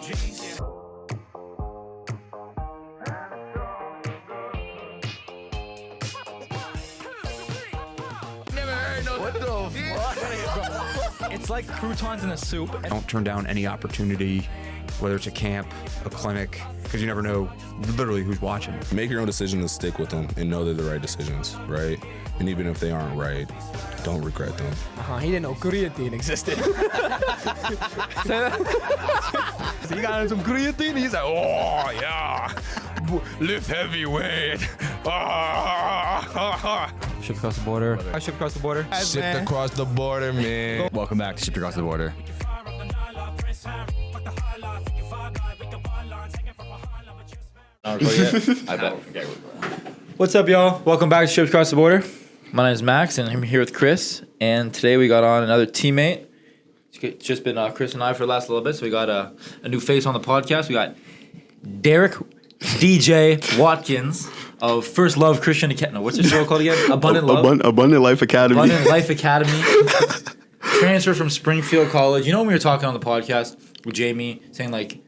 What the fuck? It's like croutons in a soup. Don't turn down any opportunity, whether it's a camp, a clinic, because you never know literally who's watching. Make your own decision and stick with them and know they're the right decisions, right? And even if they aren't right, don't regret them. He didn't know creatine existed. So you got some creatine? He's like, oh, yeah. Lift heavyweight. Shipped across the border. I shipped across the border. Shipped across the border, man. Welcome back to Shipped Across the Border. I bet. What's up, y'all? Welcome back to Shipped Across the Border. My name is Max, and I'm here with Chris. And today we got on another teammate. It's just been Chris and I for the last little bit, so we got a new face on the podcast. We got Derek DJ Watkins of First Love Christian Academy. What's the show called again? Abundant Love? Abundant Life Academy. Abundant Life Academy. Transfer from Springfield College. You know when we were talking on the podcast with Jamie, saying like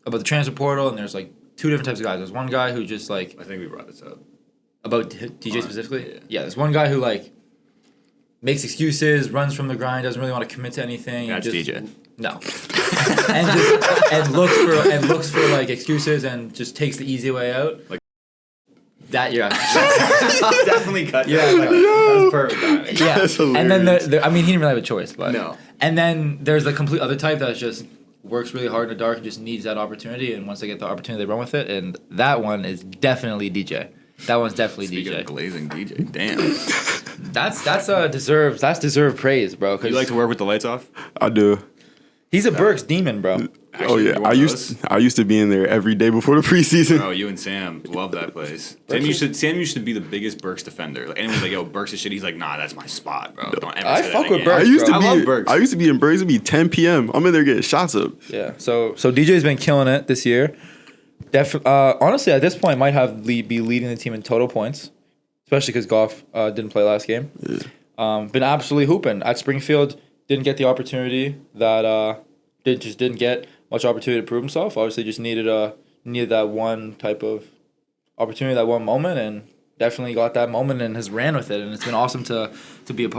about the transfer portal, and there's like two different types of guys. There's one guy who just like... I think we brought this up. About DJ specifically? Yeah, there's one guy who like makes excuses, runs from the grind, doesn't really want to commit to anything. That's just, DJ. No. and looks for like excuses and just takes the easy way out. Like that, yeah. Definitely cut. Yeah, that. That was perfect. Yeah. That's And then hilarious. I mean, he didn't really have a choice, but No. And then there's the complete other type that just works really hard in the dark and just needs that opportunity, and once they get the opportunity, they run with it. And that one is definitely DJ. That one's definitely Speaking DJ. of glazing DJ, damn. That's deserved praise, bro. 'Cause You like to work with the lights off? I do. he's a Burks demon, bro. Oh yeah, I used to be in there every day before the preseason. Bro, you and Sam love that place. Sam used to be the biggest Burks defender. Like anyone's like, "Yo, Burks is shit." He's like, "Nah, that's my spot, bro. Don't ever." I say fuck that with again." Burks. I love Burks. I used to be in Burks. It'd be 10 p.m. I'm in there getting shots up. Yeah. So DJ's been killing it this year. Honestly, at this point, might be leading the team in total points, especially because Goff didn't play last game. Yeah. Been absolutely hooping at Springfield. Didn't get the opportunity that didn't get much opportunity to prove himself. Obviously, just needed that one type of opportunity, that one moment, and definitely got that moment and has ran with it. And it's been awesome to be a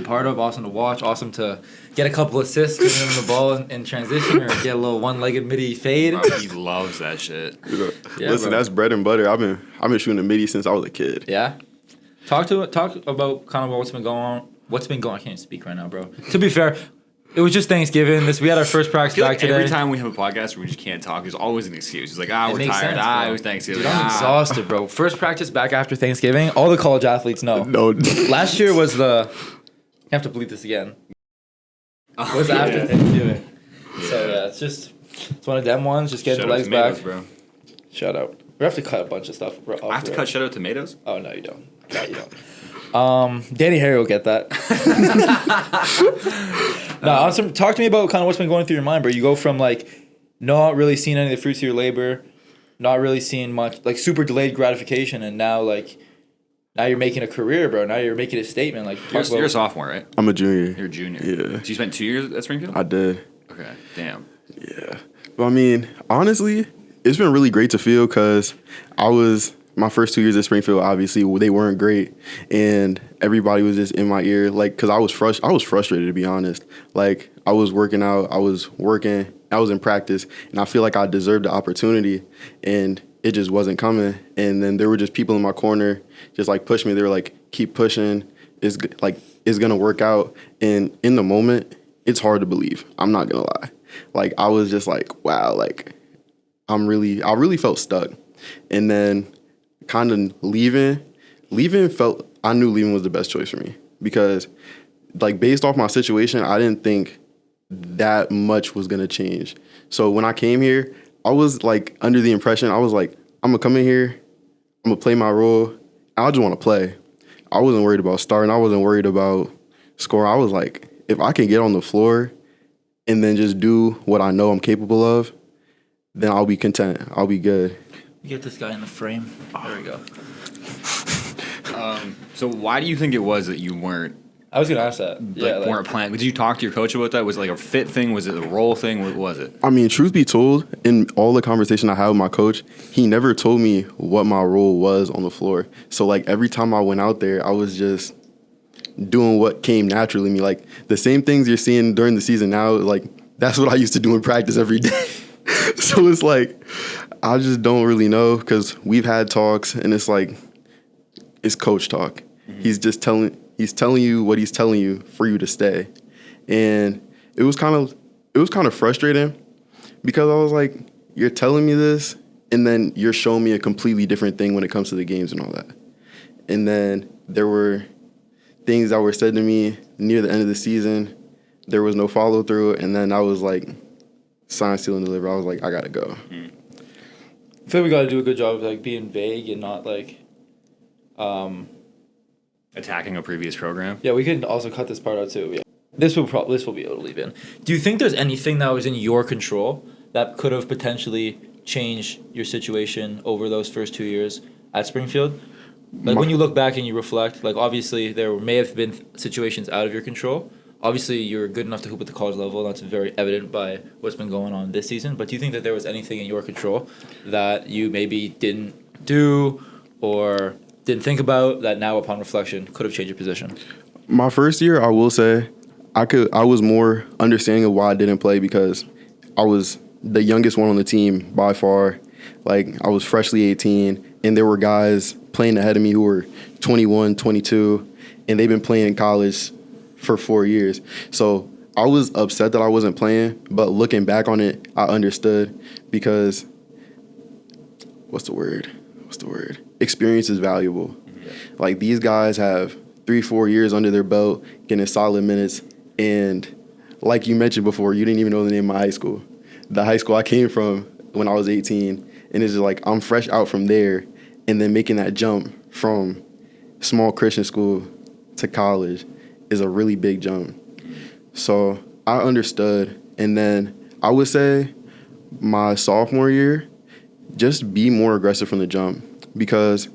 part of, awesome to watch, awesome to get a couple assists, giving him the ball in transition, or get a little one-legged midi fade. Bro, he loves that shit. Yeah, Listen, bro. that's bread and butter. I've been shooting a midi since I was a kid. Yeah. Talk about kind of what's been going on. I can't even speak right now, bro. To be fair, it was just Thanksgiving. We had our first practice back today. Every time we have a podcast where we just can't talk, there's always an excuse. It's like, we're makes tired. sense, bro. It was Thanksgiving. Dude, I'm exhausted, bro. First practice back after Thanksgiving. All the college athletes know. No. Last year was you have to believe this again. Was after Thanksgiving. Yeah. So yeah, it's one of them ones. Just getting Shout the out legs tomatoes, back. bro. Shout out. We have to cut a bunch of stuff. I have to cut shout out tomatoes. Oh no, you don't. No, you don't. Danny Harry will get that. Talk to me about kind of what's been going through your mind, bro. You go from like not really seeing any of the fruits of your labor, not really seeing much, like super delayed gratification, and now you're making a career, bro. Now you're making a statement. Like You're a sophomore, right? I'm a junior. You're a junior. Yeah. So you spent 2 years at Springfield? I did. Okay, damn. Yeah. But I mean, honestly, it's been really great to feel because my first 2 years at Springfield, obviously, they weren't great. And everybody was just in my ear, like, because I was frustrated, to be honest. Like, I was working out, I was in practice, and I feel like I deserved the opportunity, and it just wasn't coming. And then there were just people in my corner just, like, push me. They were like, keep pushing. It's going to work out. And in the moment, it's hard to believe. I'm not going to lie. Like, I was just like, wow, like, I really felt stuck. And then kind of leaving I knew leaving was the best choice for me because, like, based off my situation, I didn't think that much was going to change. So when I came here, I was, like, under the impression, I was like, I'm going to come in here, I'm going to play my role, I just want to play. I wasn't worried about starting. I wasn't worried about scoring. I was like, if I can get on the floor and then just do what I know I'm capable of, then I'll be content. I'll be good. Get this guy in the frame. There we go. So why do you think it was that you weren't I was gonna ask that. Weren't playing. Did you talk to your coach about that? Was it like a fit thing? Was it a role thing? What was it? I mean, truth be told, in all the conversation I had with my coach, he never told me what my role was on the floor. So, like, every time I went out there, I was just doing what came naturally to me. Like, the same things you're seeing during the season now, like, that's what I used to do in practice every day. So it's like, I just don't really know, because we've had talks, and it's like, it's coach talk. Mm-hmm. He's telling you what he's telling you for you to stay. And it was kind of frustrating, because I was like, you're telling me this, and then you're showing me a completely different thing when it comes to the games and all that. And then there were things that were said to me near the end of the season. There was no follow through, and then I was like, sign, seal, and deliver. I was like, I gotta go. I feel like we got to do a good job of like being vague and not like, Attacking a previous program. Yeah, we could also cut this part out too. Yeah. This will be able to leave in. Do you think there's anything that was in your control that could have potentially changed your situation over those first 2 years at Springfield? Like when you look back and you reflect, like obviously there may have been situations out of your control. Obviously you're good enough to hoop at the college level. That's very evident by what's been going on this season. But do you think that there was anything in your control that you maybe didn't do or didn't think about that now upon reflection could have changed your position? My first year, I will say, I was more understanding of why I didn't play, because I was the youngest one on the team by far. Like, I was freshly 18, and there were guys playing ahead of me who were 21, 22, and they've been playing in college for 4 years. So I was upset that I wasn't playing, but looking back on it, I understood, because what's the word? Experience is valuable. Like, these guys have 3-4 years under their belt, getting solid minutes, and like you mentioned before, you didn't even know the name of my high school. The high school I came from when I was 18, and it's just like, I'm fresh out from there, and then making that jump from small Christian school to college is a really big jump. So I understood, and then I would say my sophomore year, just be more aggressive from the jump, because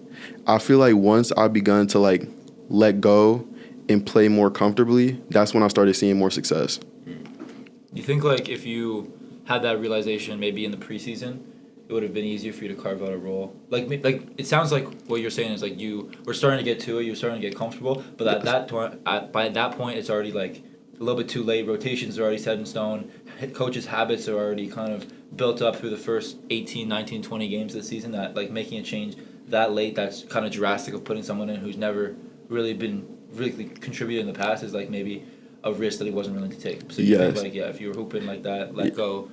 I feel like once I begun to like let go and play more comfortably, that's when I started seeing more success. You think like if you had that realization maybe in the preseason, it would have been easier for you to carve out a role? Like it sounds like what you're saying is like you were starting to get to it, you're starting to get comfortable, but by that point it's already like a little bit too late. Rotations are already set in stone. Coaches' habits are already kind of built up through the first 18, 19, 20 games this season, that like making a change that late, that's kind of drastic, of putting someone in who's never really contributed in the past, is like maybe a risk that he wasn't willing to take. So you think like, yeah, if you were hooping like that, let go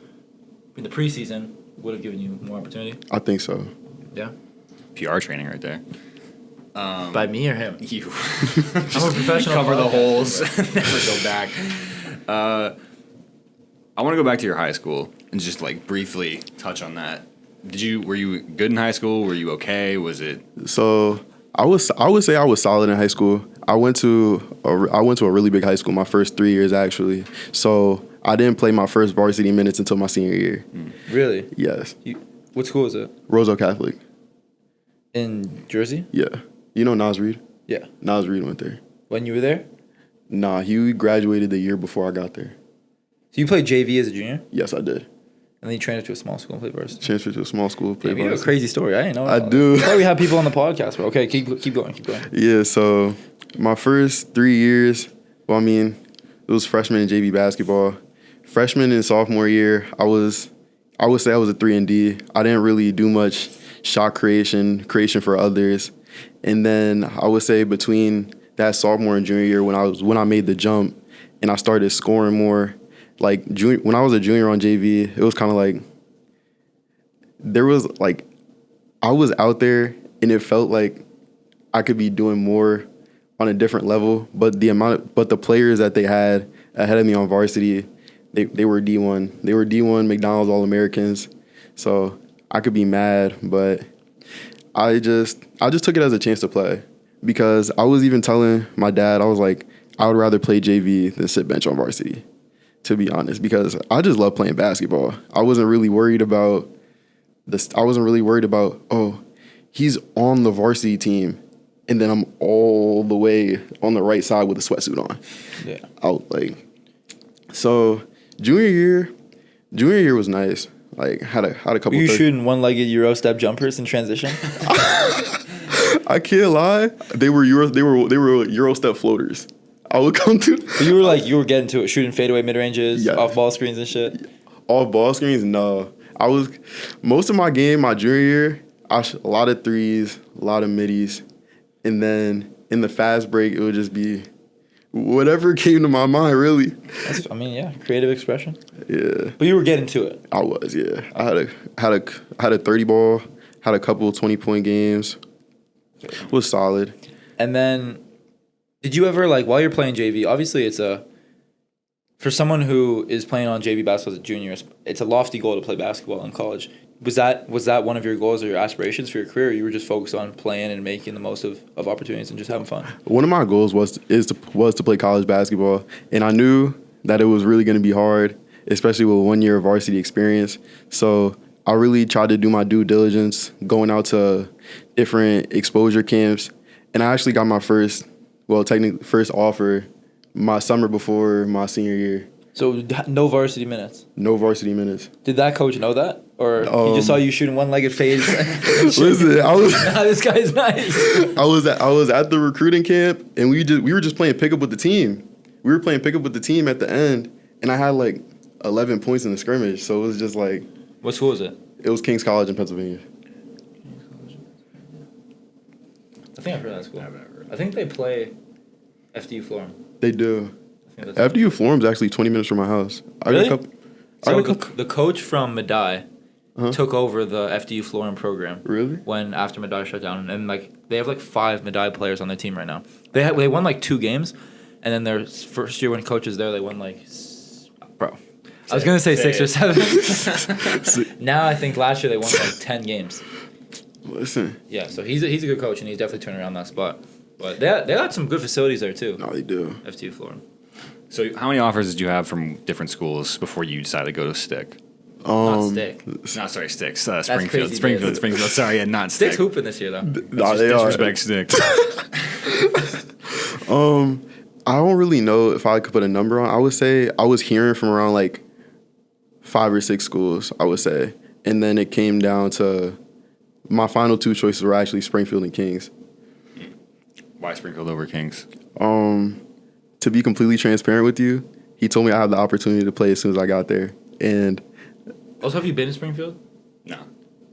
in the preseason would have given you more opportunity? I think so. Yeah. PR training right there. By me or him? You. I'm a professional. Cover the holes. Never go back. I want to go back to your high school and just like briefly touch on that. Were you good in high school? Were you okay? Was it? So I would say I was solid in high school. I went to a really big high school my first 3 years, actually. So I didn't play my first varsity minutes until my senior year. Really? Yes. What school is it? Roseau Catholic. In Jersey? Yeah. You know Nas Reed? Yeah. Nas Reed went there. When you were there? Nah, he graduated the year before I got there. So you played JV as a junior? Yes, I did. And then you transferred to a small school and played varsity? Transferred to a small school, played varsity. You have a crazy story. I didn't know that. I do. I thought we had people on the podcast, but okay, keep going. Yeah, so my first 3 years, well, I mean, it was freshman and JV basketball. Freshman and sophomore year, I would say I was a 3-and-D. I didn't really do much shot creation for others. And then I would say between that sophomore and junior year, when I made the jump and I started scoring more, like when I was a junior on JV, it was kind of like there was like I was out there and it felt like I could be doing more on a different level. But the players that they had ahead of me on varsity, they were D1. They were D1 McDonald's All-Americans. So I could be mad, but I just took it as a chance to play, because I was even telling my dad, I was like, I would rather play JV than sit bench on varsity, to be honest, because I just love playing basketball. I wasn't really worried about oh, he's on the varsity team and then I'm all the way on the right side with a sweatsuit on. Yeah. I was like, so junior year was nice. Like had a couple. Were you shooting one-legged Euro step jumpers in transition? I can't lie. They were Euro step floaters. I would come to. You were getting to it, shooting fadeaway mid ranges, Yeah. off ball screens and shit. Off ball screens, no. I was most of my game, my junior year, I shot a lot of threes, a lot of middies, and then in the fast break, it would just be whatever came to my mind, really. Creative expression. Yeah, But you were getting to it. I was. Yeah, I had a 30 ball, had a couple 20-point games. Was solid. And then, did you ever, like, while you're playing JV, obviously for someone who is playing on JV basketball as a junior, it's a lofty goal to play basketball in college. Was that one of your goals or your aspirations for your career, or you were just focused on playing and making the most of opportunities and just having fun? One of my goals was to play college basketball, and I knew that it was really going to be hard, especially with 1 year of varsity experience. So I really tried to do my due diligence, going out to different exposure camps, and I actually got my first offer my summer before my senior year. So no varsity minutes. No varsity minutes. Did that coach know that, or he just saw you shooting one-legged fades? Listen, I was. Nah, this guy's nice. I was at the recruiting camp, and we were just playing pickup with the team. We were playing pickup with the team at the end, and I had like 11 points in the scrimmage. So it was just like. What school is it? It was King's College in Pennsylvania. I think I've heard of that school. I think they play FDU Florham. They do. I think that's FDU Florham's actually 20 minutes from my house. Really? I got The coach from Medaille took over the FDU Florham program. Really? When after Medaille shut down, and like they have like 5 Medaille players on their team right now. They won like 2 games, and then their first year when coach was there, they won like I was gonna say 6 or 7. Now I think last year they won like 10 games. Listen. Yeah, so he's a good coach, and he's definitely turning around that spot. But they got some good facilities there too. No, they do. FDU Florham. So how many offers did you have from different schools before you decided to go to Stick? Not Stick. No, sorry, Sticks. crazy Springfield. days. Sorry, yeah, not Stick's Stick. hooping this year though. Nah, they are. Disrespect Stick. I don't really know if I could put a number on. I would say I was hearing from around like 5 or 6 schools, I would say. And then it came down to my final 2 choices were actually Springfield and Kings. Why Springfield over Kings? To be completely transparent with you, he told me I had the opportunity to play as soon as I got there. And Also, have you been to Springfield? No.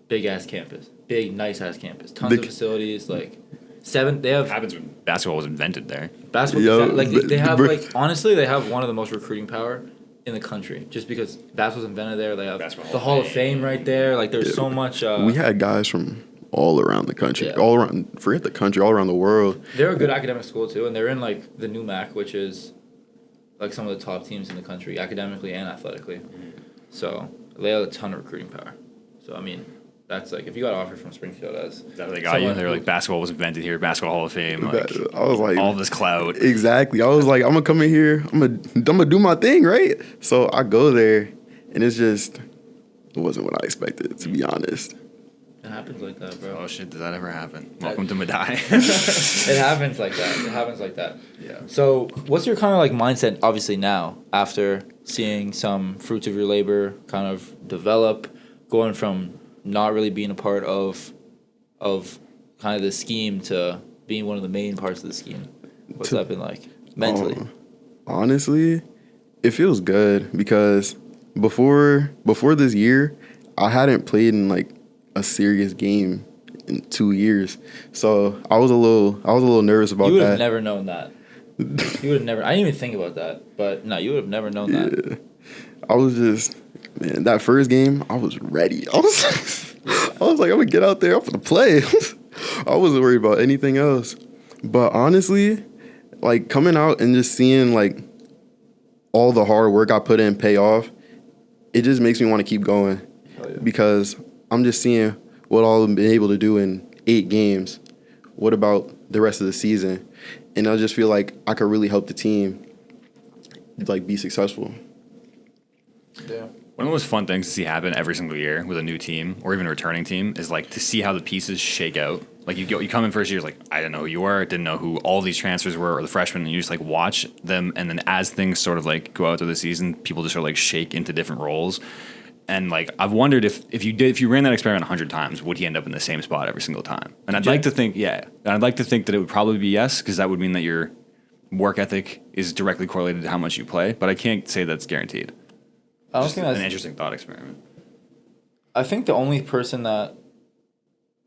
Big ass campus. Big, nice ass campus. Tons of facilities. Like 7. They have Happens when basketball was invented there. basketball. Yo, they have bro. like honestly, they have one of the most recruiting power in the country. Just because basketball's invented there, they have Basketball the Hall of Fame right there. Like there's so much. we had guys from all around the country, Yeah. all around, forget the country, all around the world. They're a good academic school too, and they're in like the NUMAC, which is like some of the top teams in the country, academically and athletically. So they have a ton of recruiting power. So I mean, that's like if you got an offer from Springfield as Is that what they got you? They were like, basketball was invented here, basketball Hall of Fame. Like, I was like, all this clout. exactly. I was like, I'm gonna come in here, I'm gonna do my thing, right? So I go there, and it wasn't what I expected, to be honest. it happens like that, bro. Oh shit, does that ever happen? Welcome to Medaille. It happens like that. Yeah. So, what's your kind of like mindset, obviously now, after seeing some fruits of your labor kind of develop, going from not really being a part of kind of the scheme to being one of the main parts of the scheme? What's that been like mentally? Honestly, it feels good because before this year, I hadn't played in like a serious game in 2 years, so I was a little nervous about You would that. have never known that. You would have never. I didn't even think about that, but no, you would have never known that. I was just, man, that first game, I was ready. I was like, I'm gonna get out there, I'm gonna play. I wasn't worried about anything else. But honestly, like coming out and just seeing like all the hard work I put in pay off, it just makes me want to keep going. Because I'm just seeing what all I've been able to do in 8 games. What about the rest of the season? And I just feel like I could really help the team like be successful. Yeah. One of the most fun things to see happen every single year with a new team or even a returning team is like to see how the pieces shake out. Like you come in first year, like I didn't know who you were, didn't know who all these transfers were or the freshmen, and you just like watch them, and then as things sort of like go out through the season, people just sort of like shake into different roles. And like I've wondered if you ran that experiment 100 times, would he end up in the same spot every single time? And I'd like to think that it would probably be yes, because that would mean that your work ethic is directly correlated to how much you play. But I can't say that's guaranteed. I don't Just think that's an interesting thought experiment. I think the only person that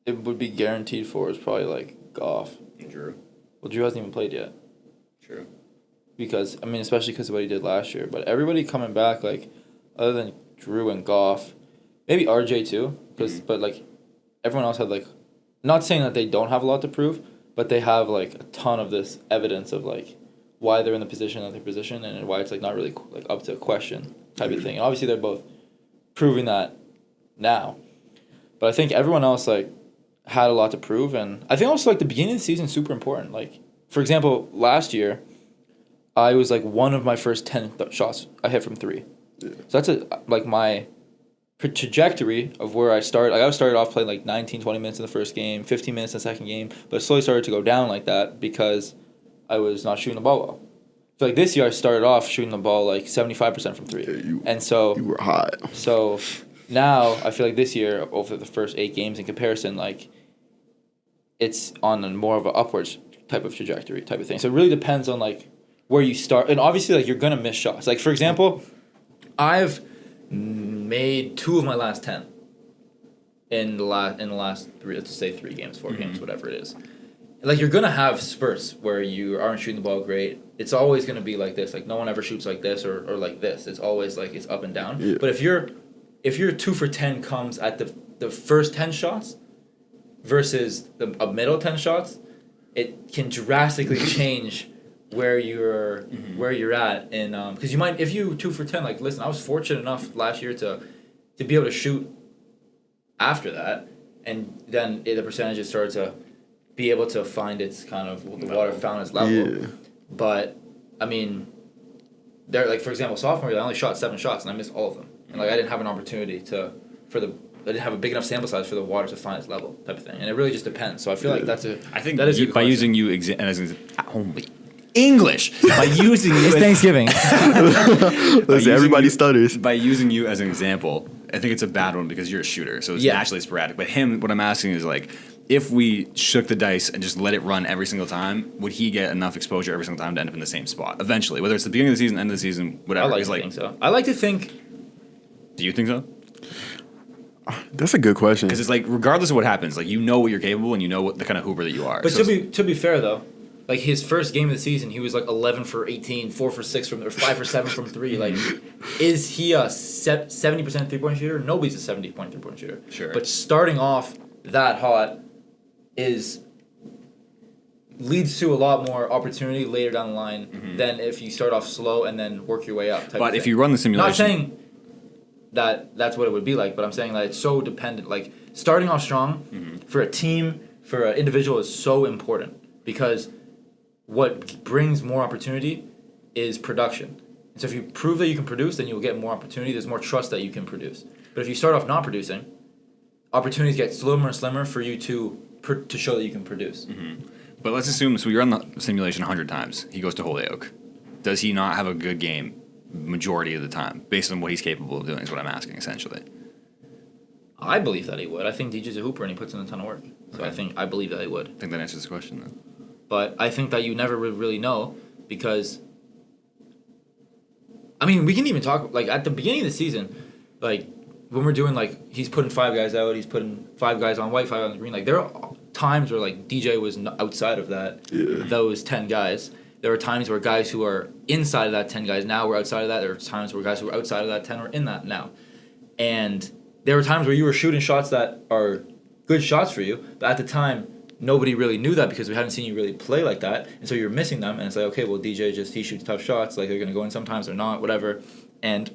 it would be guaranteed for is probably like Goff. Drew. Well, Drew hasn't even played yet. True. Because I mean, especially because of what he did last year. But everybody coming back, like other than Drew and Goff, maybe RJ too. But like everyone else had like, not saying that they don't have a lot to prove, but they have like a ton of this evidence of like why they're in the position that they're positioned and why it's like not really like up to a question type of thing. And obviously they're both proving that now. But I think everyone else like had a lot to prove, and I think also like the beginning of the season is super important. Like for example, last year, I was like one of my first 10 shots I hit from 3. Yeah. So that's like my trajectory of where I started. Like I started off playing like 19, 20 minutes in the first game, 15 minutes in the second game, but it slowly started to go down like that because I was not shooting the ball well. So like this year I started off shooting the ball like 75% from 3. Yeah, and so you were hot. So now I feel like this year over the first 8 games in comparison, like it's on a more of an upwards type of trajectory type of thing. So it really depends on like where you start, and obviously like you're gonna miss shots. Like for example, I've made 2 of my last 10 in the last 3, let's just say 3 games, 4 games, whatever it is. Like you're gonna have spurts where you aren't shooting the ball great. It's always gonna be like this. Like no one ever shoots like this or like this. It's always like it's up and down. Yeah. But if your 2 for 10 comes at the first 10 shots versus a middle 10 shots, it can drastically change where you're at. And because you might, if you 2 for 10, like listen, I was fortunate enough last year to be able to shoot after that, and then the percentages started to be able to find its kind of the water found its level. Yeah. But I mean, there like for example, sophomore year I only shot 7 shots and I missed all of them, and like I didn't have an opportunity I didn't have a big enough sample size for the water to find its level type of thing, and it really just depends. So I feel like that's I think that is by using you as only English by using you. It's Thanksgiving. Listen, everybody stutters. By using you as an example, I think it's a bad one because you're a shooter, so it's naturally sporadic. But him, what I'm asking is like, if we shook the dice and just let it run every single time, would he get enough exposure every single time to end up in the same spot eventually? Whether it's the beginning of the season, end of the season, whatever. I think so. I like to think. Do you think so? That's a good question. Because it's like, regardless of what happens, like you know what you're capable and you know what the kind of hooper that you are. But so to be fair though, like his first game of the season, he was like 11 for 18, 4 for 6 or 5 for 7 from 3. Like, is he a 70% 3-point shooter? Nobody's a 70-point 3-point shooter. Sure. But starting off that hot leads to a lot more opportunity later down the line than if you start off slow and then work your way up. But if you run the simulation, not saying that's what it would be like, but I'm saying that it's so dependent. Like starting off strong for a team, for an individual is so important because what brings more opportunity is production. And so if you prove that you can produce, then you will get more opportunity. There's more trust that you can produce. But if you start off not producing, opportunities get slimmer and slimmer for you to show that you can produce. But let's assume, so we run the simulation 100 times. He goes to Holyoke. Does he not have a good game majority of the time, based on what he's capable of doing, is what I'm asking, essentially? I believe that he would. I think DJ's a hooper and he puts in a ton of work. So Okay. I believe that he would. I think that answers the question, then. But I think that you never really know because, I mean, we can even talk, like, at the beginning of the season, like, when we're doing, like, he's putting 5 guys out, he's putting 5 guys on white, 5 on the green, like, there are times where, like, DJ was outside of those 10 guys. There are times where guys who are inside of that 10 guys now were outside of that. There are times where guys who are outside of that 10 are in that now. And there were times where you were shooting shots that are good shots for you, but at the time, nobody really knew that because we hadn't seen you really play like that. And so you're missing them, and it's like, okay, well, DJ he shoots tough shots. Like, they're going to go in sometimes, they're not, whatever. And,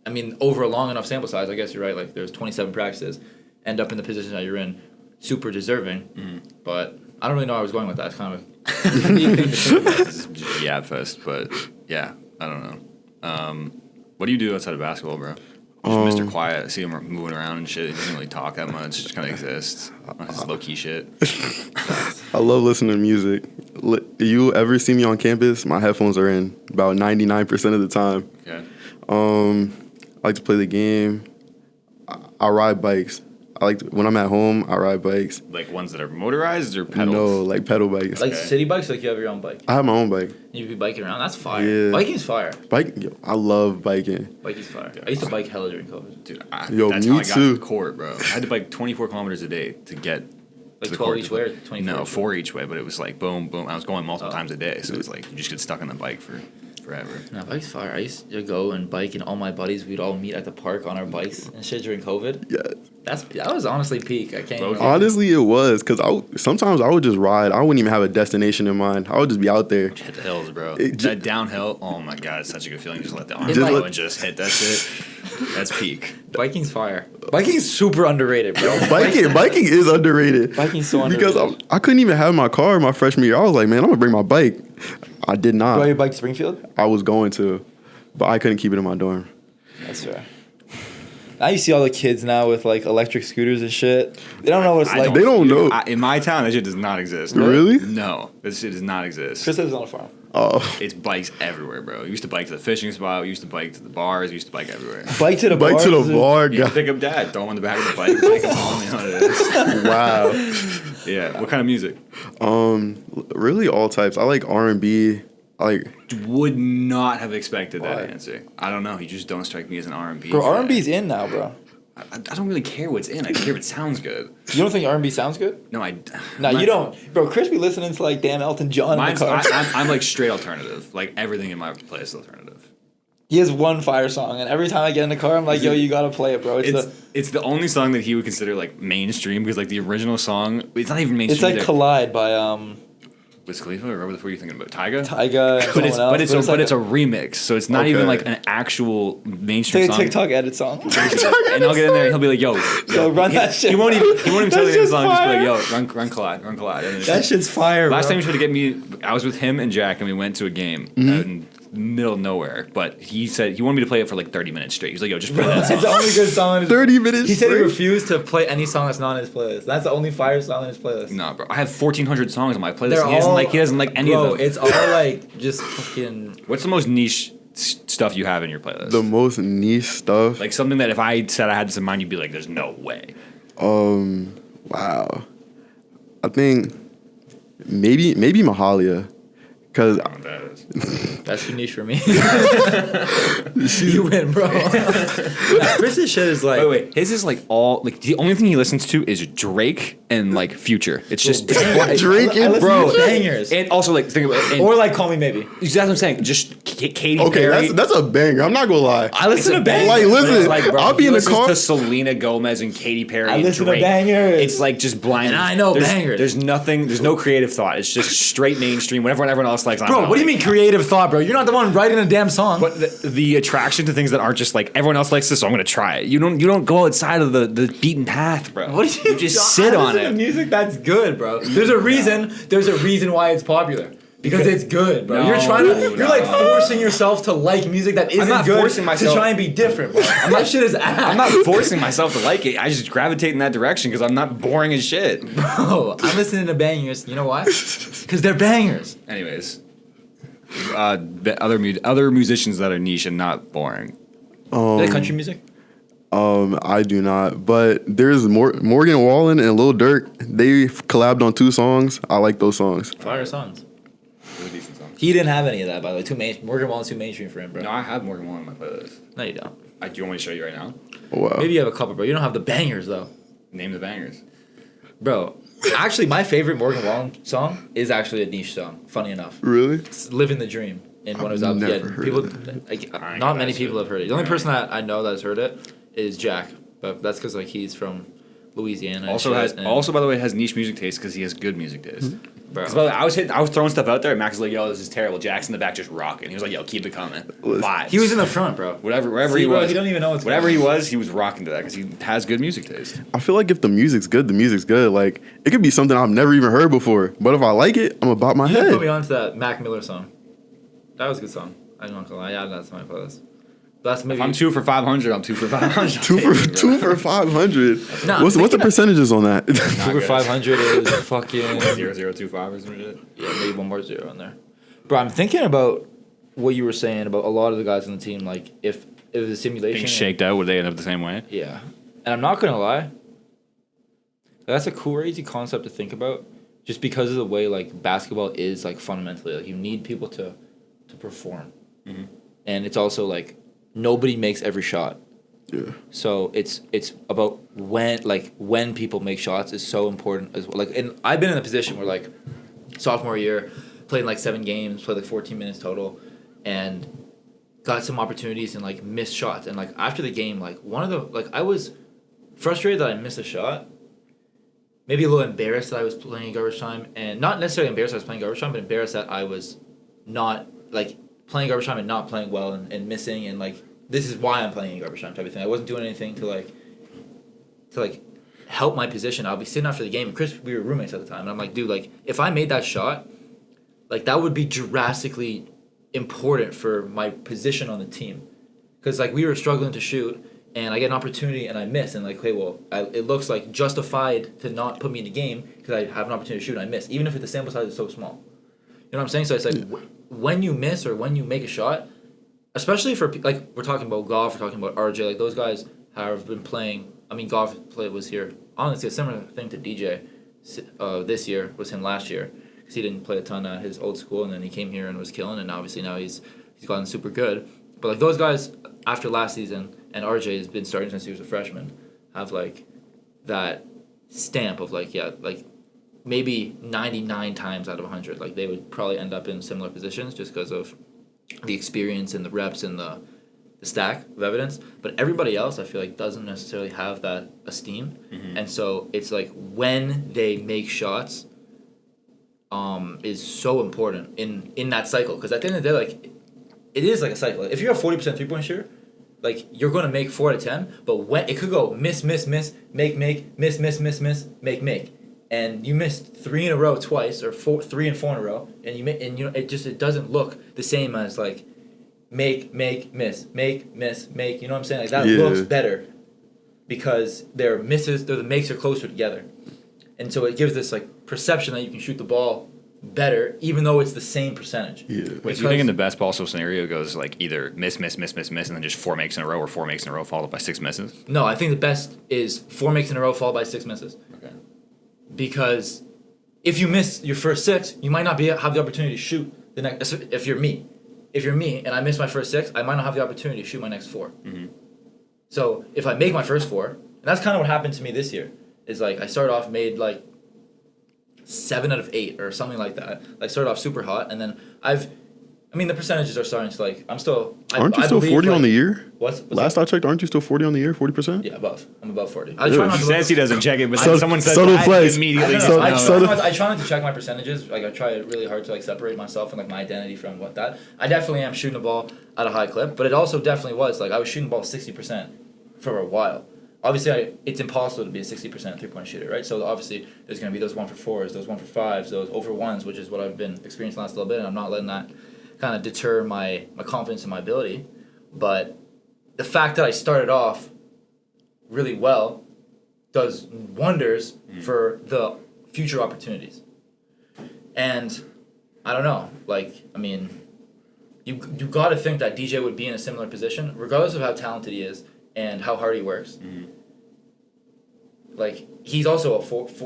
I mean, over a long enough sample size, I guess you're right, like, there's 27 practices, end up in the position that you're in, super deserving. But I don't really know where I was going with that. It's kind of This is just yab fest, but yeah, I don't know. What do you do outside of basketball, bro? Just Mr. Quiet. I see him moving around and shit. He doesn't really talk that much. Just kind of exists. It's low key shit. I love listening to music. You ever see me on campus? My headphones are in about 99% of the time. Okay. I like to play the game. I ride bikes. When I'm at home, I ride bikes. Like ones that are motorized or pedals? No, like pedal bikes. Like city bikes, like you have your own bike. I have my own bike. You be biking around. That's fire. Yeah. Biking's fire. I love biking. Biking's fire. I used to bike hella during COVID. Dude, me that's how I got too. to the court, bro. I had to bike 24 kilometers a day to get Like to the 12 court. each way or 24? No, 4 each way, but it was like boom, boom. I was going multiple times a day, so it was like you just get stuck on the bike for forever. No, bike's fire. I used to go and bike, and all my buddies, we'd all meet at the park on our bikes and shit during COVID. Yeah. That was honestly peak. I can't even Honestly, it was because sometimes I would just ride. I wouldn't even have a destination in mind. I would just be out there. Hit the hills, bro. It That downhill, oh my god, it's such a good feeling. Just let the arms Just go let- and just hit that shit. That's peak. Biking's fire. Biking's super underrated, bro. Biking is underrated. Biking's so Because underrated. I couldn't even have my car my freshman year. I was like, man, I'm gonna bring my bike. I did not. Bro, you bike to Springfield? I was going to, but I couldn't keep it in my dorm. That's fair. Now you see all the kids now with like electric scooters and shit. They don't know what it's like. They don't know. In my town, that shit does not exist. Really? No, this shit does not exist. Chris lives on a farm. Oh, It's bikes everywhere, bro. We used to bike to the fishing spot. We used to bike to the bars. We used to bike everywhere. Bike to the bike bar. to the bar, You guy. pick up dad, throw him on the back of the bike, take him home. You know what it is. Wow. Yeah. What kind of music? Really all types. I like R&B. Would not have expected that Why? answer. I don't know. You just don't strike me as an R&B. Bro, fan. R&B's in now, bro. I don't really care what's in. I care if it sounds good. You don't think R&B sounds good? No, I. No, you don't. Bro, Chris be listening to like damn Elton John in the Mine's, car. I'm like straight alternative. Like everything in my playlist is alternative. He has one fire song, and every time I get in the car, I'm like, yo, you gotta play it, bro. It's the only song that he would consider like mainstream because like the original song, it's not even mainstream. It's like either. Collide by Wiz Khalifa or what were you thinking about? Tyga? Tyga and But it's someone else. it's a remix, so it's not even like an actual mainstream It's like a song. TikTok edit song. And I'll get in there and he'll be like, yo, run that shit. He won't even tell That you the shit's song. Just be fire. like, yo, run Collide. And then That shit's fire, last bro. time he tried to get me, I was with him and Jack, and we went to a game out in the middle of nowhere. But he said he wanted me to play it for like 30 minutes straight. He was like, yo, just play that It's song. the only good song. In his 30 minutes He said he straight? refused to play any song that's not in his playlist. That's the only fire song in his playlist. Nah, bro. I have 1,400 songs on my playlist. They're And he doesn't all- like any Bro, of them. it's all like just fucking. What's the most niche stuff you have in your playlist? The most niche stuff. Like something that if I said I had this in mind, you'd be like, "There's no way." Wow. I think maybe Mahalia. Because That's too niche for me. You win, bro. Chris's shit is like. Wait. His is like all like the only thing he listens to is Drake and like Future. It's just Drake I and listen bro. to bangers. And also like think about and, Or like Call Me Maybe. that's what I'm saying. Just Katy okay, Perry. that's a banger. I'm not gonna lie. I listen to It's a bangers. Like, listen, It's like, bro, I'll be he in the listens car. to Selena Gomez and Katy Perry. I and listen to Drake. bangers. It's like just blind. And I know bangers. There's nothing. There's no creative thought. It's just straight mainstream. Whatever everyone else likes. Bro, what do you mean creative thought, bro? You're not the one writing a damn song. But the attraction to things that aren't just like everyone else likes this, so I'm gonna try it. You don't go outside of the beaten path, bro. What do you just sit on listen to it? music that's good, bro. There's a reason why it's popular. Because it's good, bro. No, You're like forcing yourself to like music that isn't not good forcing myself. to try and be different, bro. That shit is ass. I'm not forcing myself to like it. I just gravitate in that direction because I'm not boring as shit. Bro, I'm listening to bangers. You know why? Because they're bangers. Anyways, other musicians that are niche and not boring. You like country music? I do not. But there's Morgan Wallen and Lil Durk. They collabed on 2 songs. I like those songs. Fire songs. Really decent songs. He didn't have any of that, by the way. Morgan Wallen's too mainstream for him, bro. No, I have Morgan Wallen on my playlist. No, you don't. Do you want me to show you right now? Wow. Maybe you have a couple, bro. You don't have the bangers, though. Name the bangers. Bro, actually, my favorite Morgan Wallen song is actually a niche song, funny enough. Really? It's Living the Dream. In one of his I've albums. never Yeah, heard people, of like, I not ain't many got people shit. have heard it. The only person that I know that's heard it is Jack, but that's because like he's from Louisiana. Also by the way, has niche music taste because he has good music taste. bro. 'Cause by the way, I was throwing stuff out there, and Max was like, "Yo, this is terrible." Jack's in the back just rocking. He was like, "Yo, keep it coming." Vibes. He was in the front, bro. wherever See, he bro, was. he don't even know what's whatever going he on. was, he was rocking to that because he has good music taste. I feel like if the music's good, the music's good. Like, it could be something I've never even heard before. But if I like it, I'm about my You didn't put me head. onto that Mac Miller song. That was a good song. I'm not gonna lie. Yeah, that's my playlist. That's maybe If I'm 2 for 500, I'm 2 for 500. Two for 500. Nah, What's the percentages on that? 2 for 500 is fucking 0025 or some shit. yeah, maybe one more zero in there. Bro, I'm thinking about what you were saying about a lot of the guys on the team. Like if it was a simulation, Being shaked out, would they end up the same way? yeah. And I'm not gonna lie, that's a crazy concept to think about, just because of the way like basketball is like fundamentally. Like you need people to perform, and it's also like nobody makes every shot. Yeah. So it's about when people make shots is so important as well. Like, and I've been in a position where like sophomore year, played like 7 games, played like 14 minutes total, and got some opportunities and like missed shots. And like after the game, like one of the like I was frustrated that I missed a shot. Maybe a little embarrassed that I was playing garbage time, and not necessarily embarrassed that I was playing garbage time, but embarrassed that I was not like playing garbage time and not playing well and missing, and like this is why I'm playing in garbage time type of thing. I wasn't doing anything to help my position. I'll be sitting after the game. And Chris, we were roommates at the time, and I'm like, dude, like if I made that shot, like that would be drastically important for my position on the team, because like we were struggling to shoot. And I get an opportunity and I miss, and like, okay, well, it looks like justified to not put me in the game because I have an opportunity to shoot and I miss, even if the sample size is so small. You know what I'm saying? So it's like when you miss or when you make a shot, especially for like we're talking about Goff, we're talking about RJ, like those guys have been playing. I mean, Goff was here. Honestly, a similar thing to DJ this year was him last year, because he didn't play a ton at his old school, and then he came here and was killing, and obviously now he's gotten super good. But like those guys after last season. And RJ has been starting since he was a freshman, have like that stamp of like, yeah, like maybe 99 times out of 100, like they would probably end up in similar positions just because of the experience and the reps and the stack of evidence. But everybody else, I feel like, doesn't necessarily have that esteem. And so it's like when they make shots is so important in that cycle. Because at the end of the day, like it is like a cycle. If you're a 40% 3-point shooter, like you're gonna make 4 out of 10, but when it could go miss, make, miss, make, and you missed 3 in a row twice, or 3 and 4 in a row, and it doesn't look the same as like make, miss, make, miss, make. You know what I'm saying? Like that looks better because their misses, the makes are closer together, and so it gives this like perception that you can shoot the ball better, even though it's the same percentage. Wait, do you think in the best possible scenario goes like either miss, and then just 4 makes in a row, or 4 makes in a row followed by 6 misses? No, I think the best is 4 makes in a row followed by 6 misses. Okay. Because if you miss your first 6, you might not have the opportunity to shoot the next. If you're me, and I miss my first 6, I might not have the opportunity to shoot my next 4. So if I make my first 4, and that's kind of what happened to me this year, is like I started off made like 7 out of 8 or something like that. Like started off super hot, and then the percentages are starting to like aren't you still 40 on the year? What's Last I checked, aren't you still 40 on the year? 40%? Yeah, above. I'm above 40. I try not to Says he doesn't check it, but So- someone says subtle that flex. immediately. I try not to check my percentages. Like I try really hard to like separate myself and like my identity from what that. I definitely am shooting the ball at a high clip, but it also definitely was like I was shooting the ball 60% for a while. Obviously, it's impossible to be a 60% 3-point shooter, right? So obviously, there's going to be those 1 for 4s, those 1 for 5s, those over 1s, which is what I've been experiencing the last little bit, and I'm not letting that kind of deter my confidence in my ability. But the fact that I started off really well does wonders for the future opportunities. And I don't know, like, I mean, you got to think that DJ would be in a similar position, regardless of how talented he is and how hard he works. Like, he's also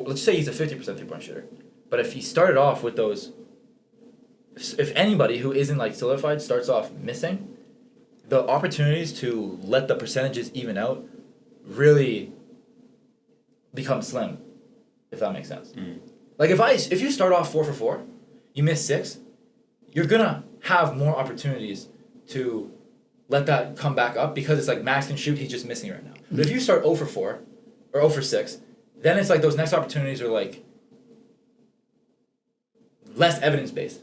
let's say he's a 50% 3-point shooter. But if he started off with those, if anybody who isn't like solidified starts off missing, the opportunities to let the percentages even out really become slim, if that makes sense. Like if you start off 4 for 4, you miss 6, you're gonna have more opportunities to let that come back up, because it's like Max can shoot, he's just missing right now. But if you start 0 for 4 or 0 for 6, then it's like those next opportunities are like less evidence based.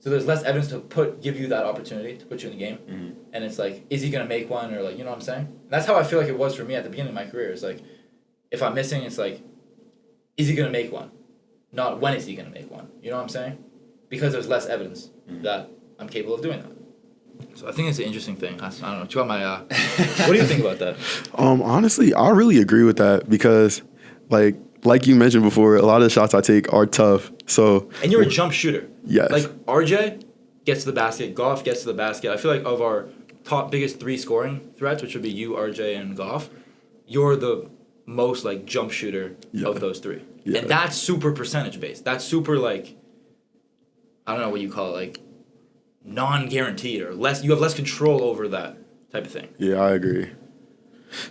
So there's less evidence to give you that opportunity to put you in the game. And it's like, is he gonna make one, or like, you know what I'm saying? And that's how I feel like it was for me at the beginning of my career. It's like, if I'm missing, it's like, is he gonna make one? Not when is he gonna make one. You know what I'm saying? Because there's less evidence that I'm capable of doing that. So I think it's an interesting thing. I don't know. You got my. What do you think about that? Honestly, I really agree with that because, like you mentioned before, a lot of the shots I take are tough. So And you're a jump shooter. Yes. Like RJ gets to the basket, Goff gets to the basket. I feel like of our top biggest 3 scoring threats, which would be you, RJ, and Goff, you're the most like jump shooter of those 3. Yeah. And that's super percentage based. That's super like, I don't know what you call it, like non-guaranteed or less. You have less control over that type of thing. Yeah, I agree.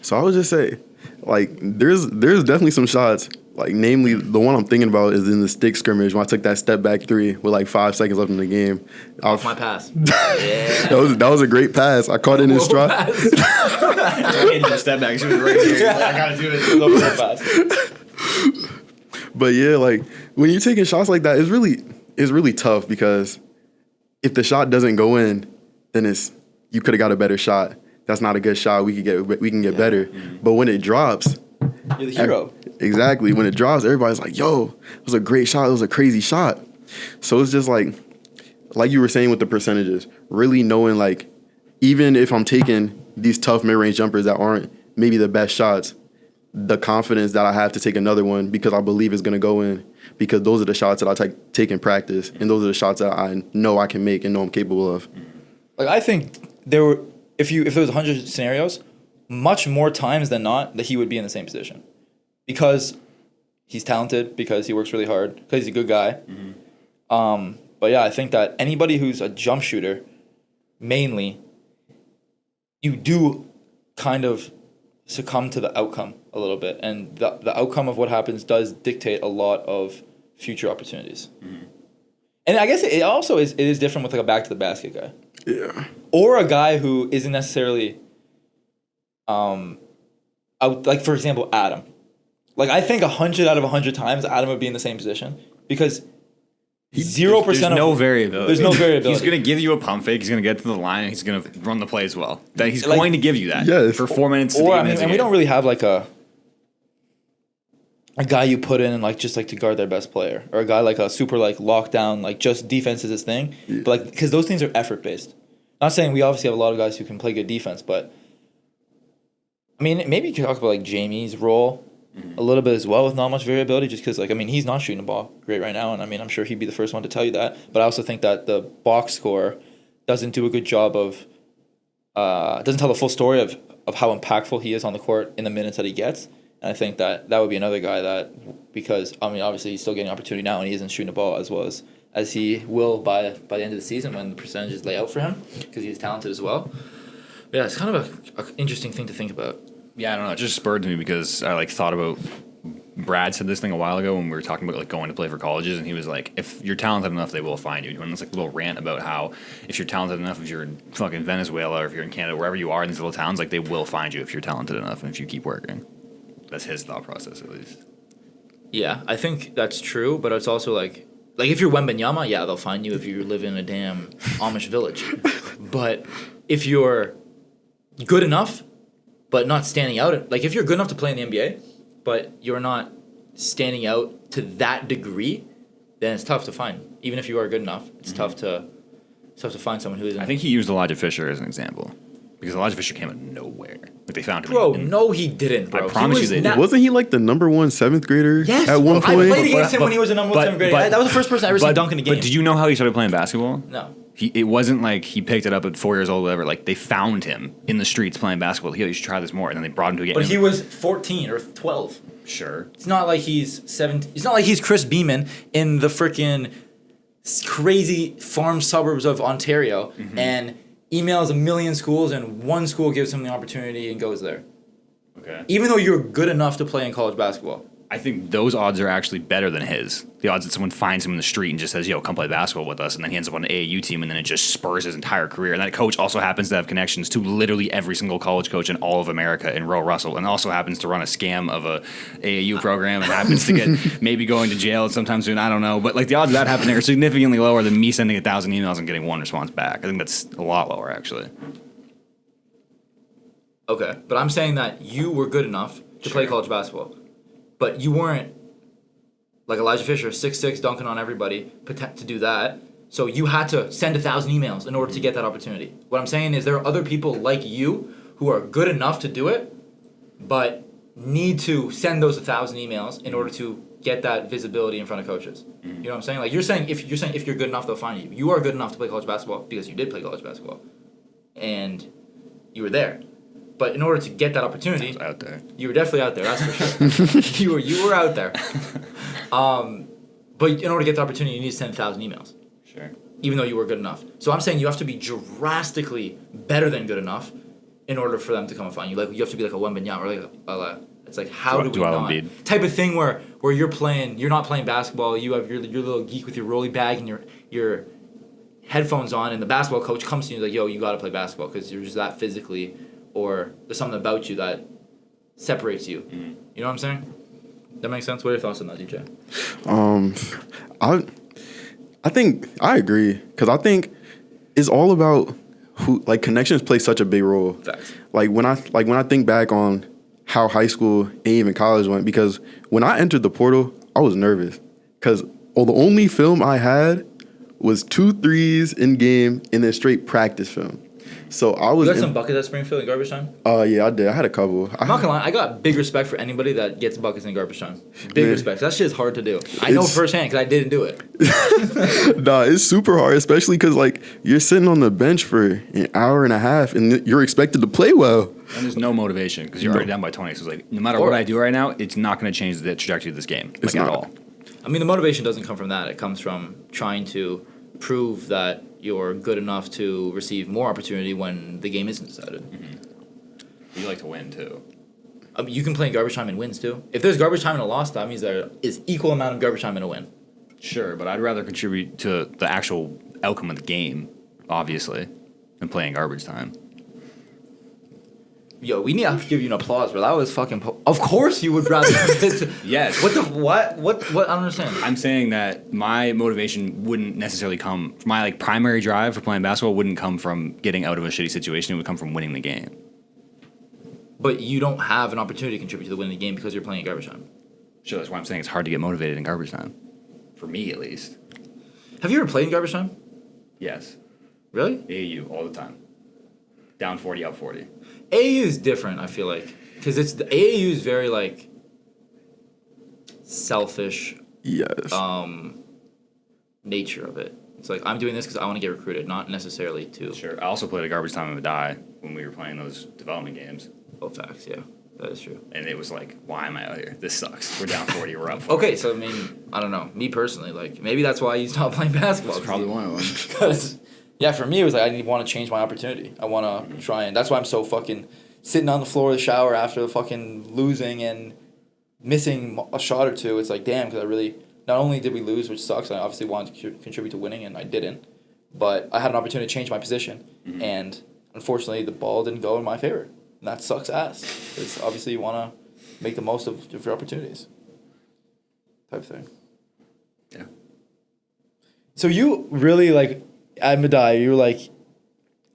So I would just say, like, there's definitely some shots. Like, namely, the one I'm thinking about is in the stick scrimmage when I took that step back 3 with like 5 seconds left in the game. Off my pass. Yeah. That was a great pass. I caught it in stride. I can't even step back. She was right here. I gotta do it. Pass. But yeah, like when you're taking shots like that, it's really tough because if the shot doesn't go in, then you could have got a better shot. That's not a good shot. We can get better. Mm-hmm. But when it drops, You're the hero. exactly. When it drops, everybody's like, "Yo, it was a great shot. It was a crazy shot." So it's just like you were saying with the percentages, really knowing like even if I'm taking these tough mid-range jumpers that aren't maybe the best shots, the confidence that I have to take another one because I believe it's going to go in because those are the shots that I take in practice and those are the shots that I know I can make and know I'm capable of. Like I think there were if there was 100 scenarios, much more times than not that he would be in the same position. Because he's talented, because he works really hard, because he's a good guy. Mm-hmm. But yeah, I think that anybody who's a jump shooter, mainly, you do kind of succumb to the outcome a little bit. And the outcome of what happens does dictate a lot of future opportunities. Mm-hmm. And I guess it also is different with like a back to the basket guy. Yeah. Or a guy who isn't necessarily like for example, Adam. Like I think 100 out of 100 times Adam would be in the same position because 0% There's no variability. There's no variability. He's going to give you a pump fake. He's going to get to the line, and he's going to run the play as well. That he's Like, going to give you that yes. for 4 minutes. To Or 8 I mean, minutes a and we game. don't really have like a guy you put in and like just like to guard their best player, or a guy like a super like lockdown like just defense is his thing. Yeah. But like because those things are effort based. Not saying we obviously have a lot of guys who can play good defense, but I mean maybe you could talk about like Jamie's role a little bit as well with not much variability, just because like I mean he's not shooting the ball great right now, and I mean I'm sure he'd be the first one to tell you that. But I also think that the box score doesn't do a good job of doesn't tell the full story of how impactful he is on the court in the minutes that he gets. And I think that would be another guy that, because I mean obviously he's still getting opportunity now and he isn't shooting the ball as well as he will by the end of the season when the percentages lay out for him, because he's talented as well. But yeah, it's kind of an interesting thing to think about. Yeah, I don't know. It just spurred to me because I like thought about Brad said this thing a while ago when we were talking about like going to play for colleges, and he was like, if you're talented enough, they will find you. And it's like a little rant about how if you're talented enough, if you're in fucking Venezuela or if you're in Canada, wherever you are in these little towns, like they will find you if you're talented enough and if you keep working. That's his thought process, at least. Yeah, I think that's true, but it's also like if you're Wembanyama, yeah, they'll find you if you live in a damn Amish village. But if you're good enough, but not standing out, like if you're good enough to play in the NBA, but you're not standing out to that degree, then it's tough to find. Even if you are good enough, it's tough to find someone who isn't. I think he used Elijah Fisher as an example. Because Elijah Fisher came out of nowhere. Like they found him. Bro, no, he didn't, bro. I promise you they did. Wasn't he like the number 1 7th grader Yes, at one I point? played against him when he was a number 1 7th grader. That was the first person I ever seen dunk in a game. But did you know how he started playing basketball? No. It wasn't like he picked it up at 4 years old or whatever. Like they found him in the streets playing basketball. You should try this more. And then they brought him to a game. But he was 14 or 12. Sure. It's not like he's 17. It's not like he's Chris Beeman in the freaking crazy farm suburbs of Ontario and emails a million schools and one school gives him the opportunity and goes there. Okay. Even though you're good enough to play in college basketball. I think those odds are actually better than his. The odds that someone finds him in the street and just says, yo, come play basketball with us, and then he ends up on an AAU team, and then it just spurs his entire career. And that coach also happens to have connections to literally every single college coach in all of America in Roe Russell, and also happens to run a scam of a AAU program and happens to get maybe going to jail sometime soon. I don't know. But like the odds of that happening are significantly lower than me sending 1,000 emails and getting one response back. I think that's a lot lower, actually. Okay. But I'm saying that you were good enough to play college basketball. But you weren't like Elijah Fisher, 6'6", dunking on everybody, to do that. So you had to send 1,000 emails in order to get that opportunity. What I'm saying is there are other people like you who are good enough to do it, but need to send those 1,000 emails in order to get that visibility in front of coaches. You know what I'm saying? Like you're saying if you're good enough, they'll find you. You are good enough to play college basketball because you did play college basketball, and you were there. But in order to get that opportunity, I was out there. you were definitely out there. That's for sure. you were out there. But in order to get the opportunity, you need to send 1,000 emails. Sure. Even though you were good enough. So I'm saying you have to be drastically better than good enough in order for them to come and find you. Like you have to be like a Wembanyama or like a it's like how do we not Embiid. type of thing where you're not playing basketball. You have your little geek with your rolly bag and your headphones on, and the basketball coach comes to you like, yo, you got to play basketball because you're just that physically, or there's something about you that separates you. You know what I'm saying? That makes sense. What are your thoughts on that, DJ? I think I agree because I think it's all about who like connections play such a big role. Facts. Like when I think back on how high school and even college went, because when I entered the portal, I was nervous because the only film I had was 2 threes in game and then straight practice film. So I was. You got some buckets at Springfield in garbage time? Yeah, I did. I had a couple. I'm not gonna lie, I got big respect for anybody that gets buckets in garbage time. Big respect. That shit is hard to do. I know firsthand because I didn't do it. Nah, it's super hard, especially because like you're sitting on the bench for an hour and a half and you're expected to play well. And there's no motivation because you're already down by 20. So it's like, no matter what I do right now, it's not going to change the trajectory of this game. It's at not. all. I mean, the motivation doesn't come from that. It comes from trying to prove that you're good enough to receive more opportunity when the game isn't decided. You like to win, too. I mean, you can play in garbage time and wins, too. If there's garbage time and a loss, that means there is equal amount of garbage time and a win. Sure, but I'd rather contribute to the actual outcome of the game, obviously, than playing garbage time. Yo, we need to give you an applause, bro. That was fucking... Of course you would rather... Yes. What the... What? I don't understand. I'm saying that my motivation wouldn't necessarily come... My like primary drive for playing basketball wouldn't come from getting out of a shitty situation. It would come from winning the game. But you don't have an opportunity to contribute to the winning the game because you're playing in garbage time. Sure, that's why I'm saying it's hard to get motivated in garbage time. For me, at least. Have you ever played in garbage time? Yes. Really? AAU, all the time. Down 40, out 40. AAU is different, I feel like. Because the AAU is very, like, selfish Yes. nature of it. It's like, I'm doing this because I want to get recruited, not necessarily to... Sure. I also played a garbage time and would die when we were playing those development games. Oh, facts, yeah. That is true. And it was like, why am I out here? This sucks. We're down 40, we're up 40. Okay, so, I mean, I don't know. Me personally, like, maybe that's why you stopped playing basketball. That's probably one of them. Because, yeah, for me, it was like, I want to change my opportunity. I want to try and... That's why I'm so fucking sitting on the floor of the shower after fucking losing and missing a shot or two. It's like, damn, because I really... Not only did we lose, which sucks, I obviously wanted to contribute to winning, and I didn't. But I had an opportunity to change my position, and unfortunately, the ball didn't go in my favor. And that sucks ass. Because obviously, you want to make the most of your opportunities. Type thing. Yeah. So you really, like, at Madai, you were like...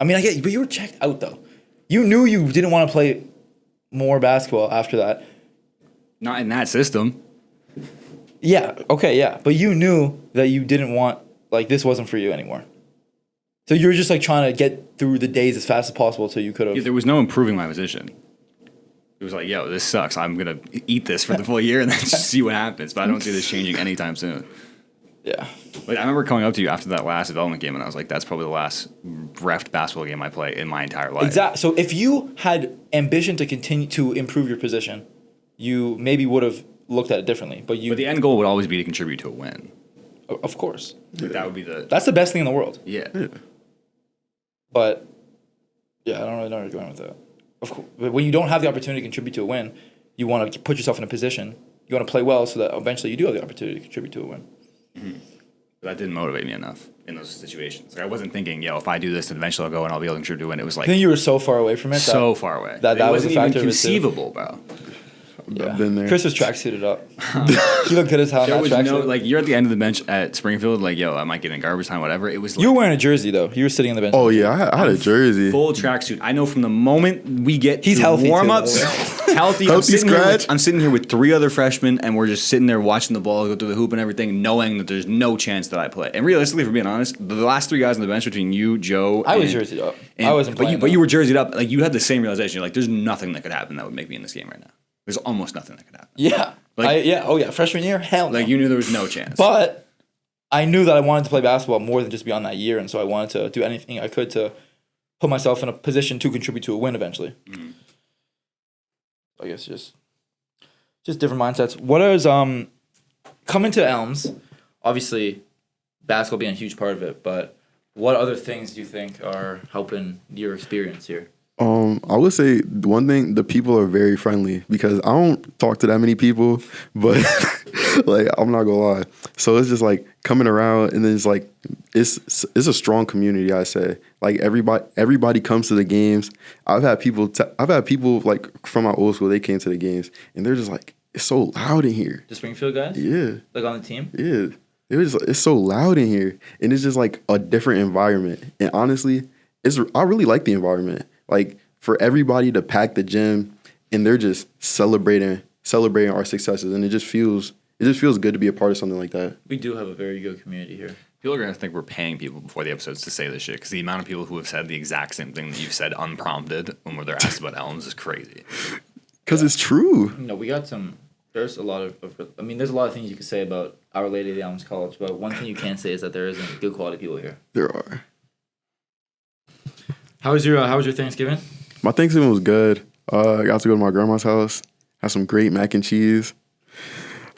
I mean, I get... But you were checked out, though. You knew you didn't want to play more basketball after that. Not in that system. Yeah, okay, yeah. But you knew that you didn't want, like, this wasn't for you anymore. So you were just, like, trying to get through the days as fast as possible until you could have... Yeah, there was no improving my position. It was like, yo, this sucks. I'm going to eat this for the full year and then just see what happens. But I don't see this changing anytime soon. Yeah. Like, I remember coming up to you after that last development game, and I was like, that's probably the last ref basketball game I play in my entire life. Exactly. So if you had ambition to continue to improve your position, you maybe would have looked at it differently. But the end goal would always be to contribute to a win. Of course. Like, that would be the... That's the best thing in the world. Yeah. But, yeah, I don't really know where you're going with that. Of course. But when you don't have the opportunity to contribute to a win, you want to put yourself in a position. You want to play well so that eventually you do have the opportunity to contribute to a win. But that didn't motivate me enough in those situations. Like, I wasn't thinking, yo, if I do this, then eventually I'll go and I'll be able to contribute to win. It was like... I think you were so far away from it. So far away. That it was a wasn't factor even of it, too. conceivable, bro. I've been there. Chris was tracksuited up. He looked good as hell in There that was tracksuit. no like you're at the end of the bench at Springfield. Like yo, I might get in garbage time, whatever. It was like, You were wearing a jersey though. You were sitting in the bench. Oh yeah, I had a jersey. full tracksuit. I know from the moment we get He's to healthy, too, warm-ups, healthy. Healthy scratch. I'm sitting here with 3 other freshmen, and we're just sitting there watching the ball go through the hoop and everything, knowing that there's no chance that I play. And realistically, for being honest, the last 3 guys on the bench between you, Joe, I was and- jerseyed up. and- I wasn't playing. but you were jerseyed up. Like you had the same realization. You're like, there's nothing that could happen that would make me in this game right now. There's almost nothing that could happen. Yeah. Like- Oh yeah. Freshman year, hell no. Like you knew there was no chance. But I knew that I wanted to play basketball more than just beyond that year, and so I wanted to do anything I could to put myself in a position to contribute to a win eventually. I guess just different mindsets. What is coming to Elms? Obviously, basketball being a huge part of it, but what other things do you think are helping your experience here? I would say one thing, the people are very friendly because I don't talk to that many people, but like I'm not gonna lie. So it's just like coming around and then it's like it's a strong community, I say. Like everybody comes to the games. I've had people like from my old school, they came to the games and they're just like, it's so loud in here. The Springfield guys? Yeah. Like on the team? Yeah. It's so loud in here. And it's just like a different environment. And honestly, I really like the environment. Like for everybody to pack the gym and they're just celebrating our successes, and it just feels good to be a part of something like that. We do have a very good community here. People are gonna think we're paying people before the episodes to say this shit because the amount of people who have said the exact same thing that you've said unprompted when they're asked about Elms is crazy. Because it's true. No, we got some. There's a lot of. There's a lot of things you could say about Our Lady of the Elms College, but one thing you can't say is that there isn't good quality people here. There are. How was your Thanksgiving? My Thanksgiving was good. I got to go to my grandma's house. Had some great mac and cheese.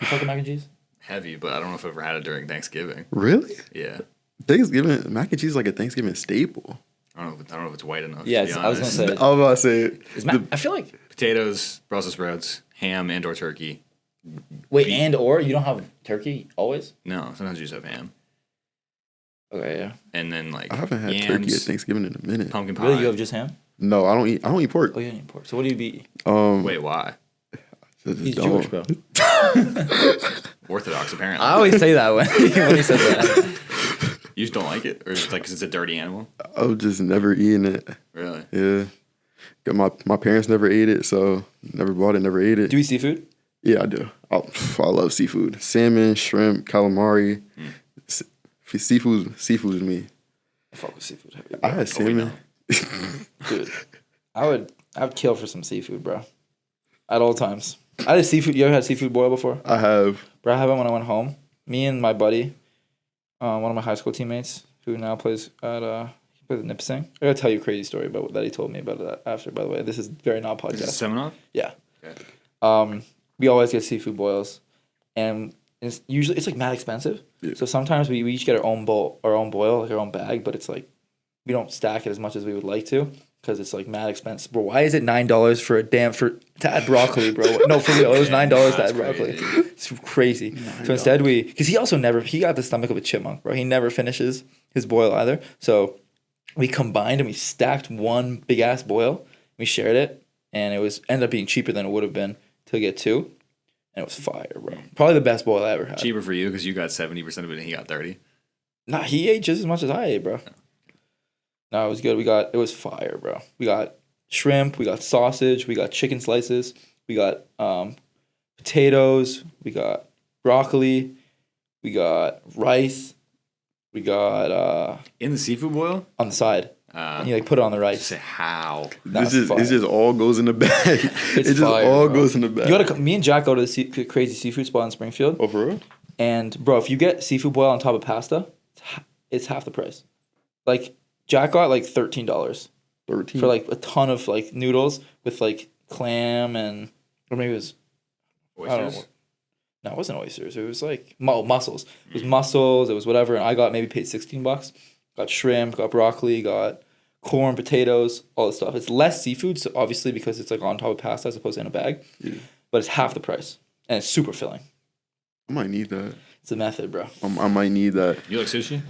You fucking mac and cheese? Heavy, but I don't know if I've ever had it during Thanksgiving. Really? Yeah. Thanksgiving mac and cheese is like a Thanksgiving staple. I don't know if it's white enough. Yeah, to be I was gonna honest. say. I was about to say it. I feel like. Potatoes, Brussels sprouts, ham and or turkey. Wait, or you don't have turkey always? No, sometimes you just have ham. Okay, yeah. And then like I haven't had yams, turkey at Thanksgiving in a minute. pumpkin pie. Really, you have just ham? No, I don't eat pork. Oh, you don't eat pork. So what do you eat? Wait, why? Just He's don't. Jewish, bro. Orthodox, apparently. I always say that when he says that. You just don't like it? Or is it like because it's a dirty animal? I've just never eaten it. Really? Yeah. My parents never ate it, so never bought it, never ate it. Do you eat seafood? Yeah, I do. I love seafood. Salmon, shrimp, calamari. Seafood is me. I fuck with seafood heavy. I had salmon. Dude, I would kill for some seafood, bro. At all times. I had seafood. You ever had seafood boil before? I have. Bro, I had it when I went home. Me and my buddy, one of my high school teammates, who now plays at Nipissing. I gotta tell you a crazy story about that he told me about that after. By the way, this is very not podcast. Is it Semenov? Yeah. Okay. We always get seafood boils, and it's like mad expensive. Yeah. So sometimes we each get our own boil, like our own bag, but it's like we don't stack it as much as we would like to because it's like mad expensive. Bro, why is it $9 to add broccoli, bro? No, for real, it was $9 to add broccoli. It's crazy. So instead because he got the stomach of a chipmunk, bro. He never finishes his boil either. So we combined and we stacked one big ass boil. We shared it, and it ended up being cheaper than it would have been to get two. And it was fire, bro. Probably the best boil I ever had. Cheaper for you because you got 70% of it and he got 30. Nah, he ate just as much as I ate, bro. No, it was good. It was fire, bro. We got shrimp, we got sausage, we got chicken slices, we got potatoes, we got broccoli, we got rice, we got In the seafood boil? on the side. And you like put it on the rice. Say how? That's It just all goes in the bag. It just fire, all bro. goes in the bag. Me and Jack go to the crazy seafood spot in Springfield. Oh, for real? And bro, if you get seafood boil on top of pasta, it's half the price. Like Jack got like $13 13. for like a ton of like noodles with like clam and or maybe it was I don't know. Oysters? No, it wasn't oysters. It was like mussels. It was mussels. It was whatever, and I got maybe paid $16. Got shrimp, got broccoli, got corn, potatoes, all this stuff. It's less seafood, so obviously because it's like on top of pasta as opposed to in a bag. Yeah. But it's half the price, and it's super filling. I might need that. It's a method, bro. I might need that. You like sushi?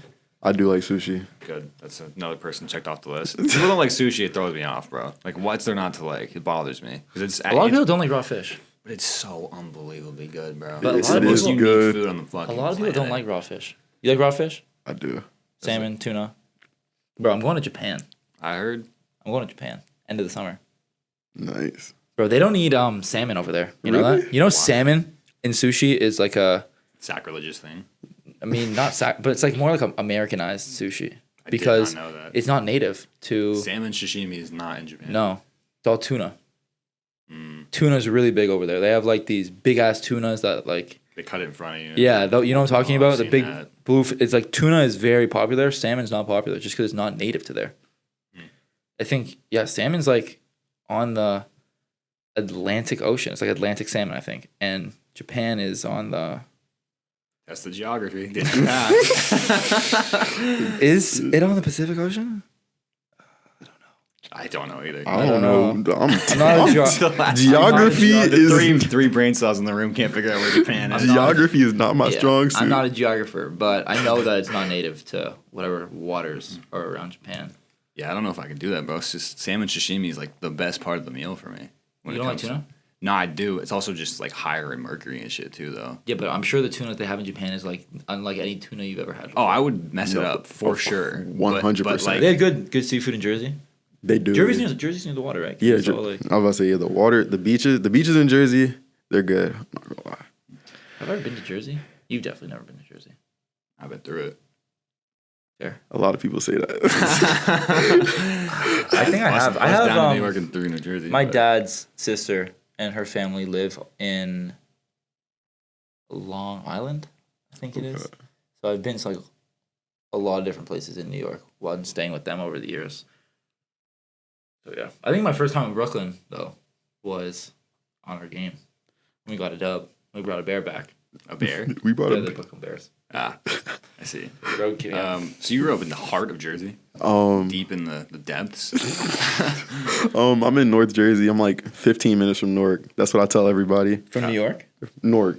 I do like sushi. Good. That's another person checked off the list. If people don't like sushi, it throws me off, bro. Like, what's there not to like? It bothers me. Because A lot of people don't like raw fish. But it's so unbelievably good, bro. But a It's lot the of most people- unique good. food on the A fucking lot of people don't planet. like raw fish. You like raw fish? I do. Salmon, tuna. Bro, I'm going to Japan. I heard. I'm going to Japan. End of the summer. Nice. Bro, they don't eat salmon over there. You know Really? that? You know salmon in sushi is like Sacrilegious thing. I mean, but it's like more like a Americanized sushi because did not know that. it's not native to. Salmon sashimi is not in Japan. No, it's all tuna. Tuna's really big over there. They have like these big ass tunas that like. They cut it in front of you. Yeah, you know what I'm talking I've about? The seen big that. blue. It's like tuna is very popular. Salmon's not popular just because it's not native to there. I think salmon's like on the Atlantic Ocean. It's like Atlantic salmon, I think, and Japan is on the. That's the geography. Did you have? Is it on the Pacific Ocean? I don't know either. I don't know. I'm not a Geography is three brain cells in the room can't figure out where Japan is. geography is not my strong suit. I'm not a geographer, but I know that it's not native to whatever waters are around Japan. Yeah, I don't know if I can do that, bro. It's just salmon sashimi is like the best part of the meal for me. You don't like tuna? No, I do. It's also just like higher in mercury and shit too, though. Yeah, but I'm sure the tuna that they have in Japan is like unlike any tuna you've ever had. Oh, I would mess it up for sure. 100%. They had good seafood in Jersey. They do. Jersey's near the water, right? Yeah, It's all, like- I was about to say the water, the beaches in Jersey, they're good. I'm not gonna lie. Have I ever been to Jersey? You've definitely never been to Jersey. I've been through it. Fair. A lot of people say that. I think I have. I have down to New York and through New Jersey. my but- dad's sister and her family live in Long Island, I think it is. So I've been to like a lot of different places in New York while staying with them over the years. So yeah, I think my first time in Brooklyn though was on our game. We got a dub. We brought a bear back. A bear. We brought Yeah, a the Brooklyn Bears. Ah, I see. Road kid, yeah. So you grew up in the heart of Jersey, um deep in the depths. I'm in North Jersey. I'm like 15 minutes from Newark. That's what I tell everybody. From New York? Newark.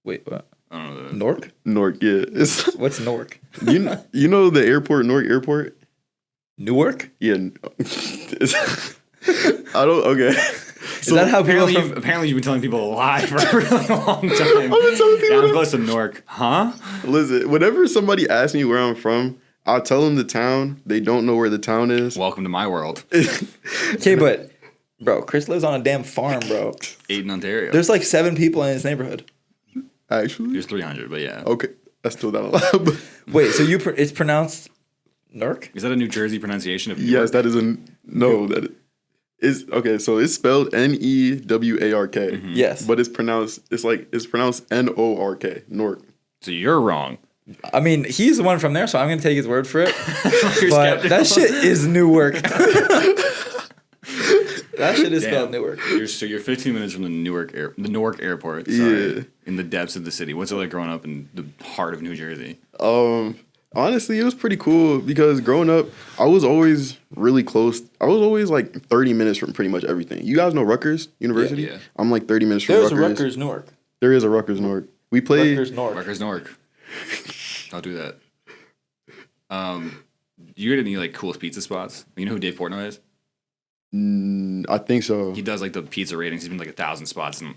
Wait, what? I don't know. Newark? Newark, yeah. It's What's Newark? you know the airport, Newark Airport? Newark? Yeah. I don't okay. Is that how people Apparently, you've been telling people a lie for a really long time. I've been telling people I'm close to Newark. Huh? Listen, whenever somebody asks me where I'm from, I'll tell them the town. They don't know where the town is. Welcome to my world. Okay, but bro, Chris lives on a damn farm, bro. Aiden, Ontario. There's like 7 people in his neighborhood. Actually, There's 300, but yeah. okay, that's still not allowed. Wait, so it's pronounced Newark? Is that a New Jersey pronunciation of Yes, that is that is okay. So it's spelled Newark. Yes. but it's pronounced Nork. Newark. So you're wrong. I mean, he's the one from there, so I'm gonna take his word for it. You're But skeptical. that shit is Newark. That shit is spelled Damn. Newark. You're 15 minutes from the Newark Airport. Sorry, Yeah. in the depths of the city. What's it like growing up in the heart of New Jersey? Honestly, it was pretty cool because growing up, I was always really close. I was always like 30 minutes from pretty much everything. You guys know Rutgers University? Yeah. I'm like 30 minutes from There's Rutgers. a Rutgers Newark. There is a Rutgers Newark. We play. Rutgers Newark. Rutgers Newark. I'll do that. You get any like coolest pizza spots? You know who Dave Portnoy is? I think so. He does like the pizza ratings. He's been like 1,000 spots, and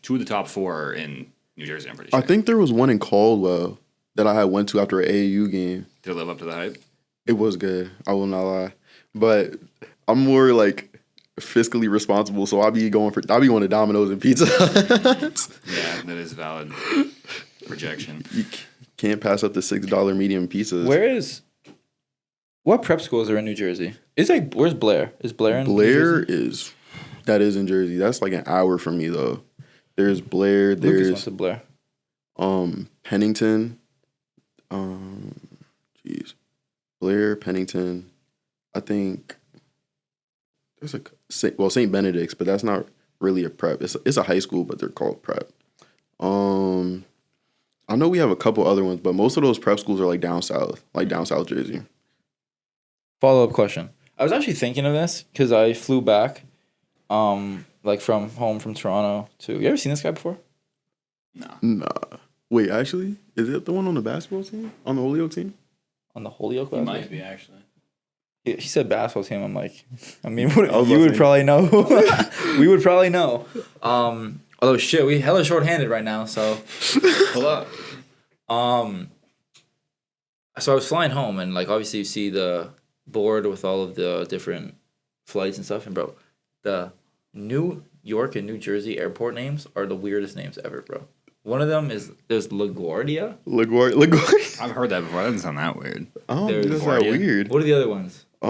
two of the top 4 are in New Jersey. I'm pretty sure. I think there was one in Caldwell that I had went to after an AAU game. Did it live up to the hype? It was good. I will not lie, but I'm more like fiscally responsible, so I'll be going to Domino's and Pizza Hut. Yeah, that is valid projection. You can't pass up the $6 medium pizzas. What prep schools are in New Jersey? Where's Blair? Is Blair in New Blair Jersey? is in Jersey. That's like an hour from me though. There's Blair. Lucas went There's to Blair. Pennington. Blair, Pennington. I think there's St. Benedict's, but that's not really a prep. It's a high school, but they're called prep. I know we have a couple other ones, but most of those prep schools are like down south Jersey. Follow-up question. I was actually thinking of this because I flew back, like from Toronto to. You ever seen this guy before? Nah. Wait, actually, is it the one on the basketball team? On the Holyoke team? On the Holyoke? He might be actually. He said basketball team. I'm like, I mean, you about would to say- probably know. We would probably know. Although shit, we hella short-handed right now. So pull up. So I was flying home, and like obviously you see the board with all of the different flights and stuff, and bro, the New York and New Jersey airport names are the weirdest names ever, bro. One of them there's LaGuardia. LaGuardia. I've heard that before. That doesn't sound that weird. Oh, There's that's not LaGuardia. weird. What are the other ones? I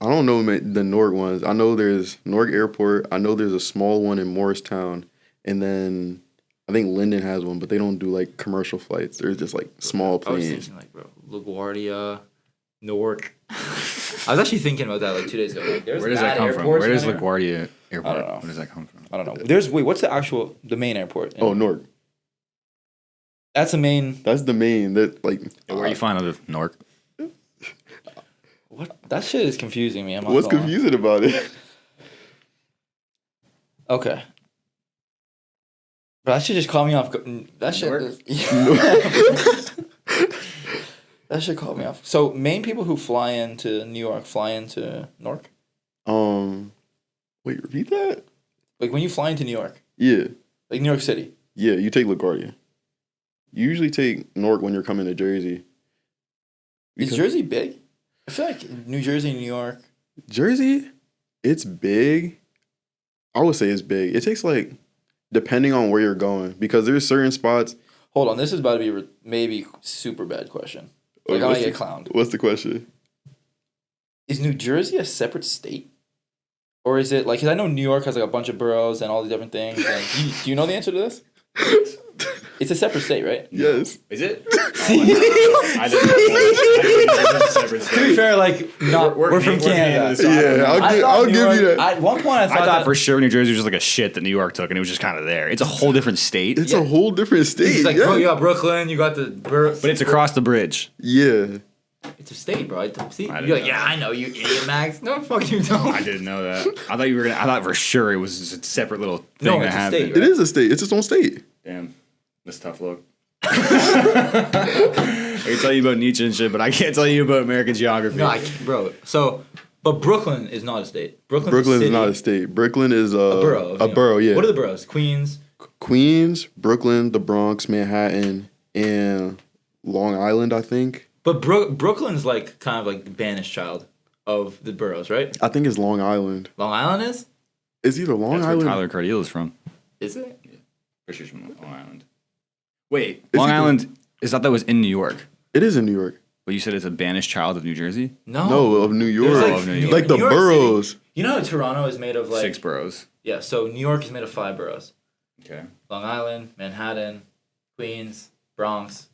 don't know the Newark ones. I know there's Newark Airport. I know there's a small one in Morristown, and then I think Linden has one, but they don't do like commercial flights. There's just like small I was planes. thinking like, bro, LaGuardia, Newark. I was actually thinking about that like 2 days ago. Like, there's Where does that bad come from? airports Where does in there. LaGuardia Airport? I don't know. Where does that come from? I don't know. What's the main airport? Oh, Newark. That's the main. That's the main. That like. Where you find other Newark? What? That shit is confusing me. I'm not What's gonna lie. confusing about it? Okay. But that should just call me off. That shit. Newark? That should call me off. So main people who fly into New York fly into Newark. Wait, repeat that. Like when you fly into New York, Yeah, like New York City. yeah. You take LaGuardia. You usually take Newark when you're coming to Jersey. Is Because- Jersey big? I feel like New Jersey, New York. Jersey, it's big. I would say it's big. It takes like, depending on where you're going, because there's certain spots. Hold on, this is about to be maybe super bad question. Like I might get clowned. What's the question? Is New Jersey a separate state? Or is it like, because I know New York has like a bunch of boroughs and all these different things. And do you know the answer to this? It's a separate state, right? Yes. Is it? I didn't know. To be fair, like, we're from Canada. Yeah, I'll give you that. At one point, I I thought, thought that for sure New Jersey was just like a shit that New York took, and it was just kind of there. It's a whole different state, It's a whole different state. it's like, yeah. bro, you got Brooklyn, you got the borough. but it's across the bridge. Yeah. It's a state, bro. See, I didn't you're like, know yeah, that. I know you, idiot, Max. No, fuck you, don't. I didn't know that. I thought you were gonna. I thought for sure it was just a separate little thing No, that it's a happened. state, It is a state. It's its own state. Damn, that's a tough look. I can tell you about Nietzsche and shit, but I can't tell you about American geography. No, I can't, bro. So, but Brooklyn is not a state. Brooklyn is not a state. Brooklyn is a borough. of New York. borough, yeah. What are the boroughs? Queens. Queens, Brooklyn, the Bronx, Manhattan, and Long Island, I think. But Brooklyn's like kind of like the banished child of the boroughs, right? I think it's Long Island. Long Island is? It's either Long That's where Island. Tyler Cardiel is from. Is it? Pretty sure from Long Island. Wait, Is Long he the- Island. Is that was in New York? It is in New York. But you said it's a banished child of New Jersey. No. No, of New York. There's, Oh, of New York. Like the New York City- boroughs. You know how Toronto is made of like 6 boroughs. Yeah, so New York is made of 5 boroughs. Okay. Long Island, Manhattan, Queens, Bronx,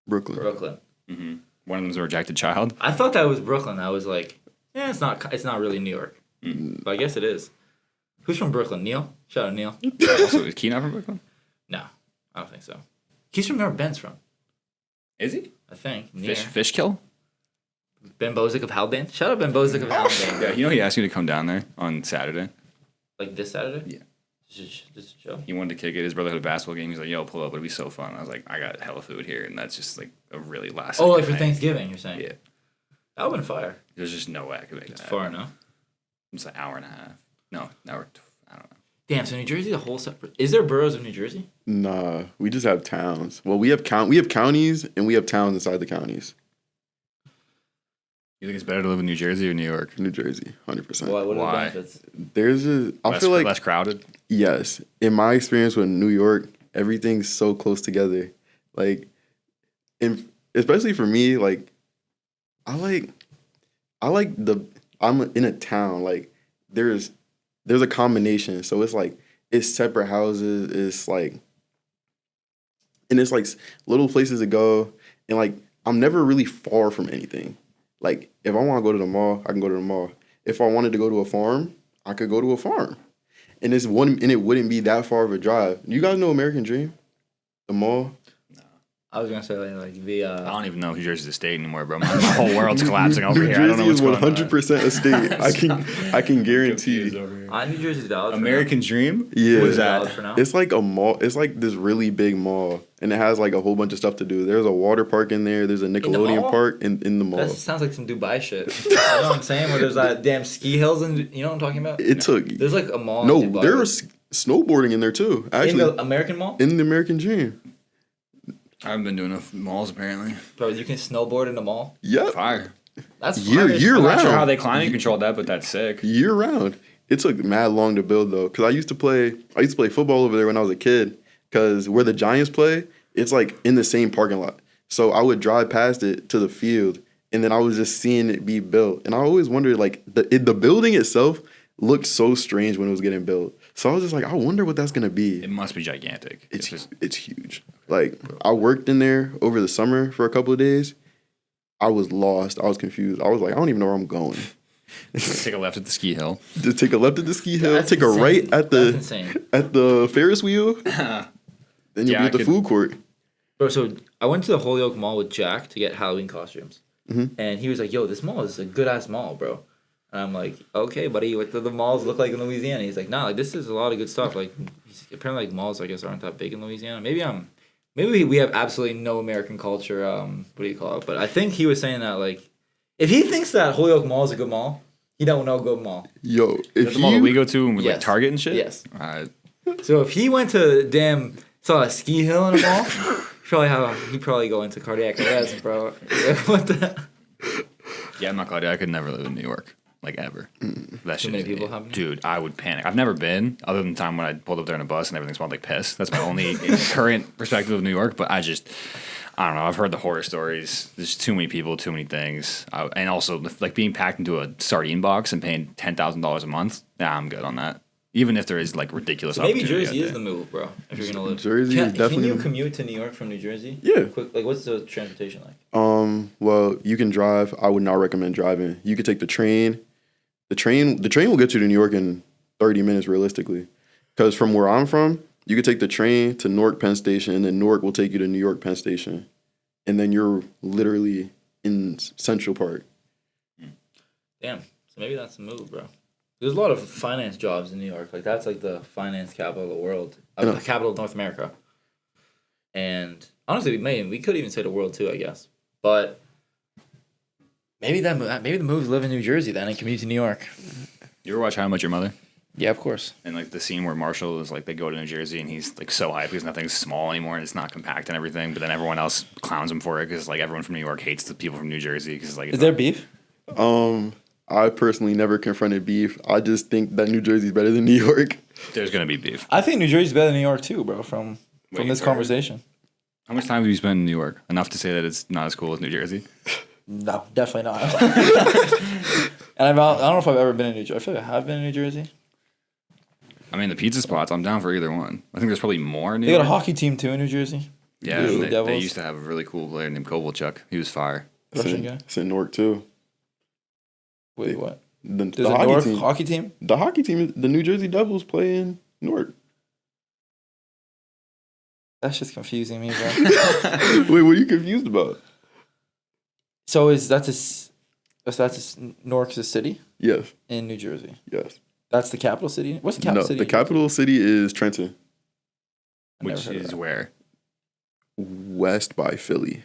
Brooklyn. Brooklyn. Mm-hmm. One of them's a rejected child. I thought that was Brooklyn. I was like, yeah, it's not really New York. But I guess it is. Who's from Brooklyn? Neil? Shout out Neil. Also, is Key not from Brooklyn? No, I don't think so. He's from where Ben's from. Is he? I think. Near. Fish kill? Ben Bozick of Halband. Shout out Ben Bozick of Halband. Yeah, you know he asked me to come down there on Saturday. Like this Saturday? Yeah. Just a show. He wanted to kick it. His brother had a basketball game. He's like, "Yo, pull up. It'll be so fun." I was like, "I got hella food here," and that's just like a really last. Oh, like for thing. Thanksgiving, you're saying? Yeah. That would have been fire. There's just no way I could make It's that. far enough. It's an hour and a half. No, an hour. I don't know. Damn, so New Jersey, the whole separate. Is there boroughs of New Jersey? Nah, we just have towns. Well, we have counties and we have towns inside the counties. You think it's better to live in New Jersey or New York? New Jersey, 100%. What are the Why? benefits? There's a. I Less, feel like less crowded. yes. In my experience with New York, everything's so close together. Like, especially for me, like, I like I'm in a town. Like, there's a combination. So it's like it's separate houses. It's like, and it's like little places to go. And like I'm never really far from anything. Like if I want to go to the mall, I can go to the mall. If I wanted to go to a farm, I could go to a farm. And it wouldn't be that far of a drive. You guys know American Dream? The mall? I was gonna say like the. I don't even know New Jersey's a state anymore, bro. My whole world's collapsing over New here. I don't know Jersey what's is going on. 100% a state. I can guarantee. New Jersey's valid. American Dream? Yeah. What is Valid that? for now. It's like a mall. It's like this really big mall, and it has like a whole bunch of stuff to do. There's a water park in there. There's a Nickelodeon mall? park in the mall. That sounds like some Dubai shit. You know what I'm saying? Where there's that damn ski hills and you know what I'm talking about? It took There's like a mall. no. in Dubai. There was snowboarding in there too. in Actually, the American mall. in the American Dream. I haven't been to enough malls, apparently. Bro, you can snowboard in the mall. Yep. Fire. That's Year fire. year I'm round. not sure how they climate controlled that, but that's sick. Year round. It took mad long to build though, because I used to play football over there when I was a kid. Because where the Giants play, it's like in the same parking lot. So I would drive past it to the field, and then I was just seeing it be built. And I always wondered, like the building itself looked so strange when it was getting built. So I was just like, I wonder what that's gonna be. It must be gigantic. It's huge. Like I worked in there over the summer for a couple of days. I was lost. I was confused. I was like, I don't even know where I'm going. Take a left at the ski hill. Just take a left at the ski hill, That's take insane. a right at That's insane. the Ferris wheel, then you'll Yeah, be I at the could- food court. Bro, so I went to the Holyoke Mall with Jack to get Halloween costumes. Mm-hmm. And he was like, yo, this mall is a good-ass mall, bro. And I'm like, okay, buddy, what do the malls look like in Louisiana? He's like, nah, like, this is a lot of good stuff. Like, apparently, like, malls, I guess, aren't that big in Louisiana. Maybe we have absolutely no American culture, what do you call it? But I think he was saying that, like, if he thinks that Holyoke Mall is a good mall, he don't know good mall. Yo, Is if that the mall that we you go to with Yes. like Target and shit? Yes. Alright. So if he went to saw a ski hill in a mall, he'd probably go into cardiac arrest, bro. What the? Yeah, I'm not glad. I could never live in New York. Like ever. That Too shit many is- people have? Dude, I would panic. I've never been, other than the time when I pulled up there in a bus and everything smelled like piss. That's my only current perspective of New York. But I don't know. I've heard the horror stories. There's too many people, too many things, and also like being packed into a sardine box and paying $10,000 a month. Nah, I'm good on that. Even if there is like ridiculous. Maybe opportunity Jersey out is the there. move, bro. If you're gonna live, Jersey is definitely Can you the- commute to New York from New Jersey? Yeah. Quick, like what's the transportation like? well, you can drive. I would not recommend driving. You could take the train. The train will get you to New York in 30 minutes realistically. Because from where I'm from, you could take the train to Newark Penn Station, and then Newark will take you to New York Penn Station, and then you're literally in Central Park. Damn. So maybe that's the move, bro. There's a lot of finance jobs in New York. Like that's like the finance capital of the world, the capital of North America. And honestly, we could even say the world too, I guess. But maybe the move is live in New Jersey then and commute to New York. You ever watch How I Met Your Mother? Yeah, of course. And like the scene where Marshall is like they go to New Jersey and he's like so hyped because nothing's small anymore and it's not compact and everything. But then everyone else clowns him for it because like everyone from New York hates the people from New Jersey because like Is there beef? I personally never confronted beef. I just think that New Jersey's better than New York. there's gonna be beef. I think New Jersey's better than New York too, bro. From Wait, this where? conversation. How much time have you spent in New York? Enough to say that it's not as cool as New Jersey. No, definitely not. And I don't know if I've ever been in New Jersey. I feel like I have been in New Jersey. I mean, the pizza spots, I'm down for either one. I think there's probably more in New They got York. a hockey team too in New Jersey. Yeah, Blue they Devils. used to have a really cool player named Kovalchuk. He was fire. Russian guy. It's in Newark too. Wait, what? The There's a North hockey team? The hockey team, the New Jersey Devils play in Newark. That's just confusing me, bro. Wait, what are you confused about? So Newark's a city Yes, in New Jersey. yes. That's the capital city. What's the capital No, city? the capital city is Trenton, I never Which heard of is that. where? west by Philly.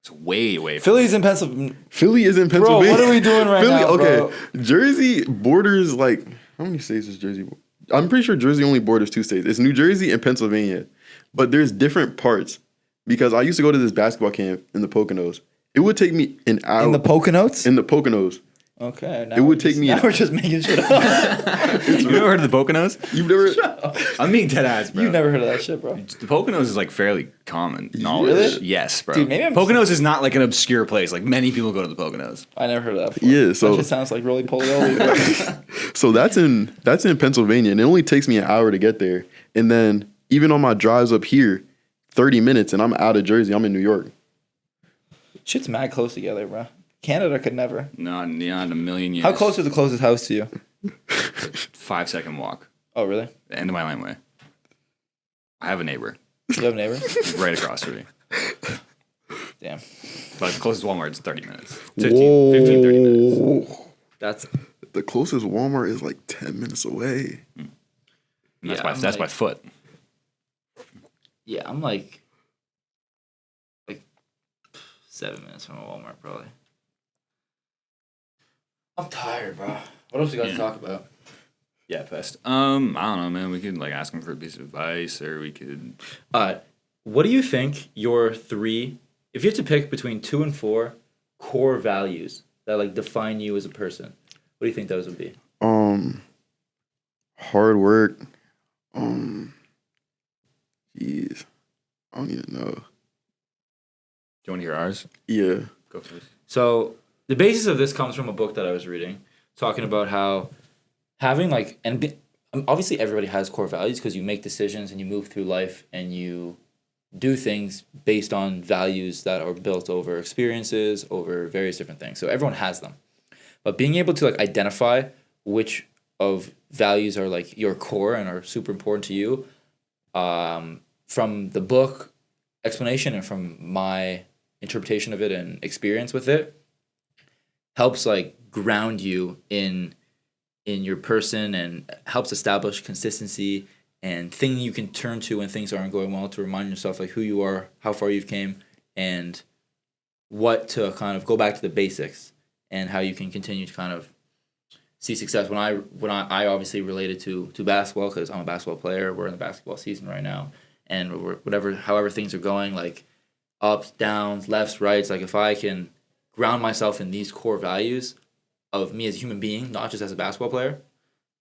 It's way away from Philly's in Pennsylvania. Philly is in Bro, Pennsylvania. what are we doing right Philly, now, okay. bro? Jersey borders like how many states does Jersey? I'm pretty sure Jersey only borders 2 states. It's New Jersey and Pennsylvania, but there's different parts. Because I used to go to this basketball camp in the Poconos. It would take me an hour In the Poconos? in the Poconos. Okay. Now It would we're take just- me Now an- we're just making shit up. You ever heard of the Poconos? You've never. I'm being dead ass, bro. You've never heard of that shit, bro. The Poconos is like fairly common knowledge. Really? Yes, bro. Dude, maybe I'm Poconos is not like an obscure place. Like many people go to the Poconos. I never heard of that before. Yeah, so- That just sounds like really polio. So that's in Pennsylvania, and it only takes me an hour to get there. And then even on my drives up here, 30 minutes, and I'm out of Jersey. I'm in New York. Shit's mad close together, bro. Canada could never. Not in a million years. How close is the closest house to you? 5-second walk. Oh, really? The end of my laneway. I have a neighbor You have a neighbor? right across from me. Damn. But the closest Walmart is 30 minutes. 30 minutes. That's The closest Walmart is like 10 minutes away. And Yeah, that's I'm by like- foot. yeah. I'm like 7 minutes from a Walmart, probably. I'm tired, bro. What else you guys talk about? Yeah, fast. I don't know, man. We could like ask him for a piece of advice, or we could. What do you think your 3, if you had to pick between 2 and 4 core values that like define you as a person, what do you think those would be? Hard work. Jeez. I don't even know. Do you want to hear ours? Yeah. Go first. So the basis of this comes from a book that I was reading, talking about how having like obviously everybody has core values because you make decisions and you move through life and you do things based on values that are built over experiences, over various different things. So everyone has them. But being able to like identify which of values are like your core and are super important to you, from the book explanation and from my interpretation of it and experience with it, helps like ground you in your person and helps establish consistency and thing you can turn to when things aren't going well to remind yourself like who you are, how far you've came, and what to kind of go back to the basics and how you can continue to kind of see success. When I obviously related to basketball because I'm a basketball player. We're in the basketball season right now, and however things are going, like ups, downs, lefts, rights. Like if I can ground myself in these core values of me as a human being, not just as a basketball player,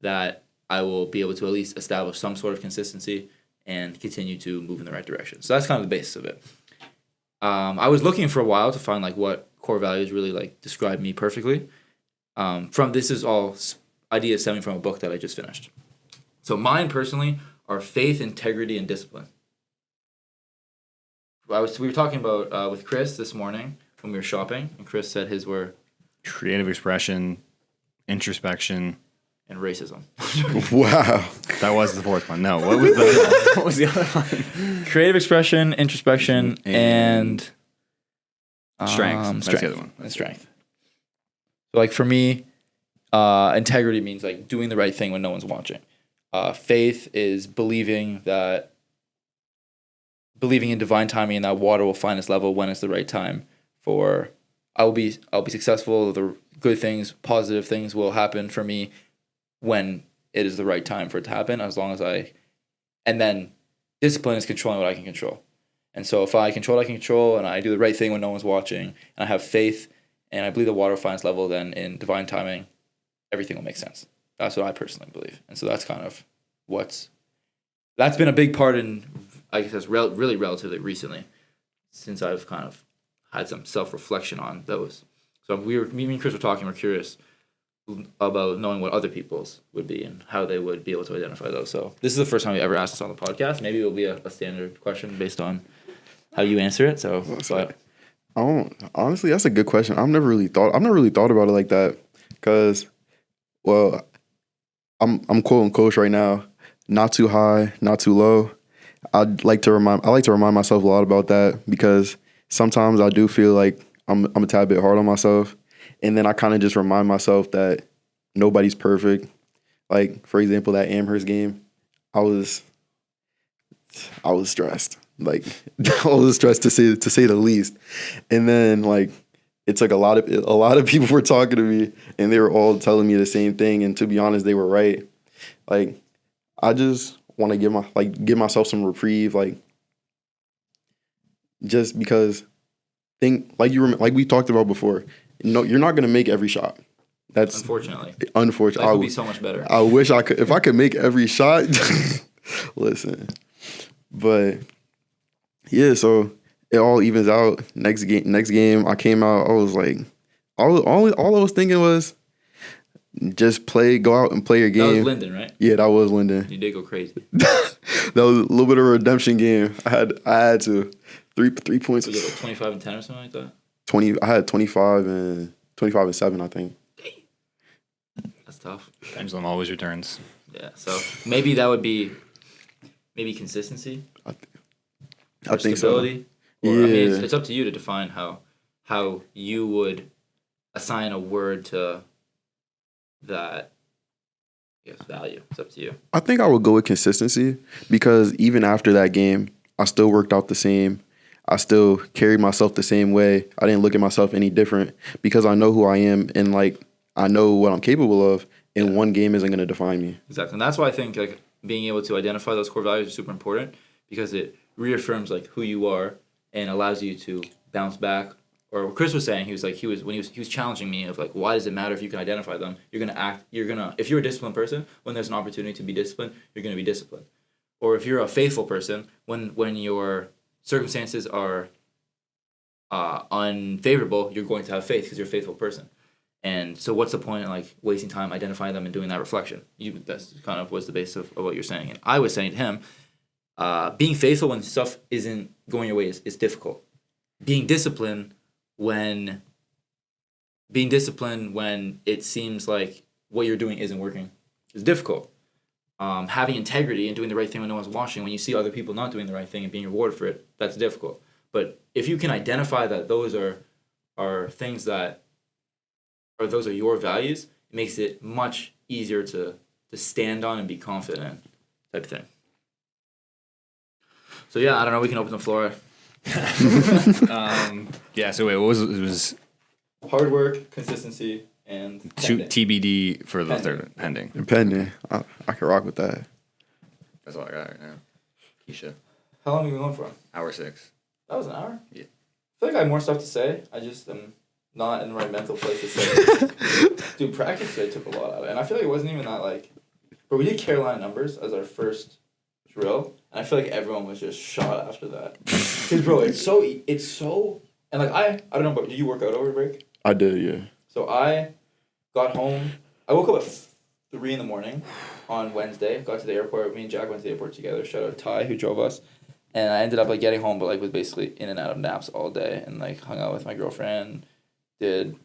that I will be able to at least establish some sort of consistency and continue to move in the right direction. So that's kind of the basis of it. I was looking for a while to find like what core values really like describe me perfectly. This is all ideas stemming from a book that I just finished. So mine personally are faith, integrity, and discipline. We were talking about with Chris this morning when we were shopping, and Chris said his were Creative expression, introspection, and racism. Wow. That was the fourth one. No, what was the other one? Creative expression, introspection, and Strength. That's the other one. And strength. So like for me, integrity means like doing the right thing when no one's watching. Faith is believing in divine timing and that water will find its level when it's the right time. I'll be successful. The good things, positive things will happen for me when it is the right time for it to happen. And then discipline is controlling what I can control. And so if I control what I can control and I do the right thing when no one's watching and I have faith and I believe the water finds level, then in divine timing, everything will make sense. That's what I personally believe. And so that's kind of that's been a big part in, I guess, really relatively recently, since I've kind of had some self-reflection on those. So me and Chris were talking, we're curious about knowing what other people's would be and how they would be able to identify those. So this is the first time we ever asked this on the podcast. Maybe it'll be a standard question based on how you answer it. So, but Honestly, that's a good question. I've never really thought about it like that because, well, I'm quoting coach right now. Not too high, not too low. I like to remind myself a lot about that because sometimes I do feel like I'm a tad bit hard on myself, and then I kind of just remind myself that nobody's perfect. Like for example, that Amherst game, I was stressed. Like I was stressed to say the least. And then like it took a lot of people were talking to me and they were all telling me the same thing. And to be honest, they were right. Like I just want to give myself some reprieve. Like just because like we talked about before. No, you're not gonna make every shot. That's unfortunately. Unfortunately, Life would be so much better. I wish I could. If I could make every shot, listen. But yeah, so it all evens out. Next game, I came out. I was like, all I was thinking was just go out and play your game. That was Linden, right? Yeah, that was Linden. You did go crazy. That was a little bit of a redemption game. I had to 3 points. So you had 25 and 10 or something like that. I had 25 and 7, I think. That's tough. Pendulum always returns. Yeah, so maybe that would be consistency. I think so. Or, I mean, Yeah. it's up to you to define how you would assign a word to that, I guess, value. It's up to you. I think I would go with consistency because even after that game, I still worked out the same. I still carried myself the same way. I didn't look at myself any different because I know who I am and like I know what I'm capable of. And one game isn't going to define me. Exactly. And that's why I think like being able to identify those core values is super important because it reaffirms like who you are and allows you to bounce back. Or what Chris was saying, he was challenging me of like, why does it matter if you can identify them? If you're a disciplined person, when there's an opportunity to be disciplined, you're gonna be disciplined. Or if you're a faithful person, when your circumstances are unfavorable, you're going to have faith because you're a faithful person. And so what's the point in like wasting time identifying them and doing that reflection? That's kind of was the basis of what you're saying. And I was saying to him, being faithful when stuff isn't going your way is difficult. Being disciplined when it seems like what you're doing isn't working is difficult. Having integrity and doing the right thing when no one's watching, when you see other people not doing the right thing and being rewarded for it, that's difficult. But if you can identify that those are things that or those are your values, it makes it much easier to stand on and be confident type thing. So yeah, I don't know, we can open the floor. Yeah. So wait, what was it? It was Hard work, consistency, and TBD for the Pending. third pending. Pending. I can rock with that. That's all I got right now. Keisha, How long have we been going for? hour 6. That was an hour? Yeah. I feel like I have more stuff to say. I just am not in the right mental place to say it. Dude, practice today took a lot out of it. And I feel like it wasn't even that like... But we did Carolina numbers as our first drill. And I feel like everyone was just shot after that. Because, bro, it's so... And like, I don't know, but did you work out over the break? I did, yeah. So I got home. I woke up at 3 in the morning on Wednesday. Got to the airport. Me and Jack went to the airport together. Shout out Ty who drove us. And I ended up like getting home, but like was basically in and out of naps all day, and like hung out with my girlfriend. Had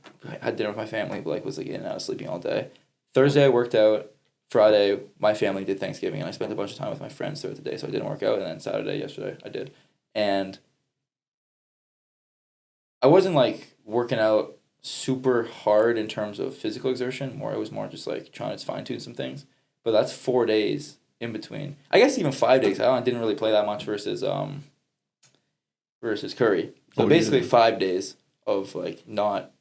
dinner with my family, but like was like in and out of sleeping all day. Thursday I worked out. Friday my family did Thanksgiving, and I spent a bunch of time with my friends throughout the day, so I didn't work out. And then Saturday, yesterday, I did, and I wasn't like working out super hard in terms of physical exertion. It was more just like trying to fine tune some things. But that's 4 days in between. I guess even 5 days. I didn't really play that much versus Curry. So basically 5 days of like not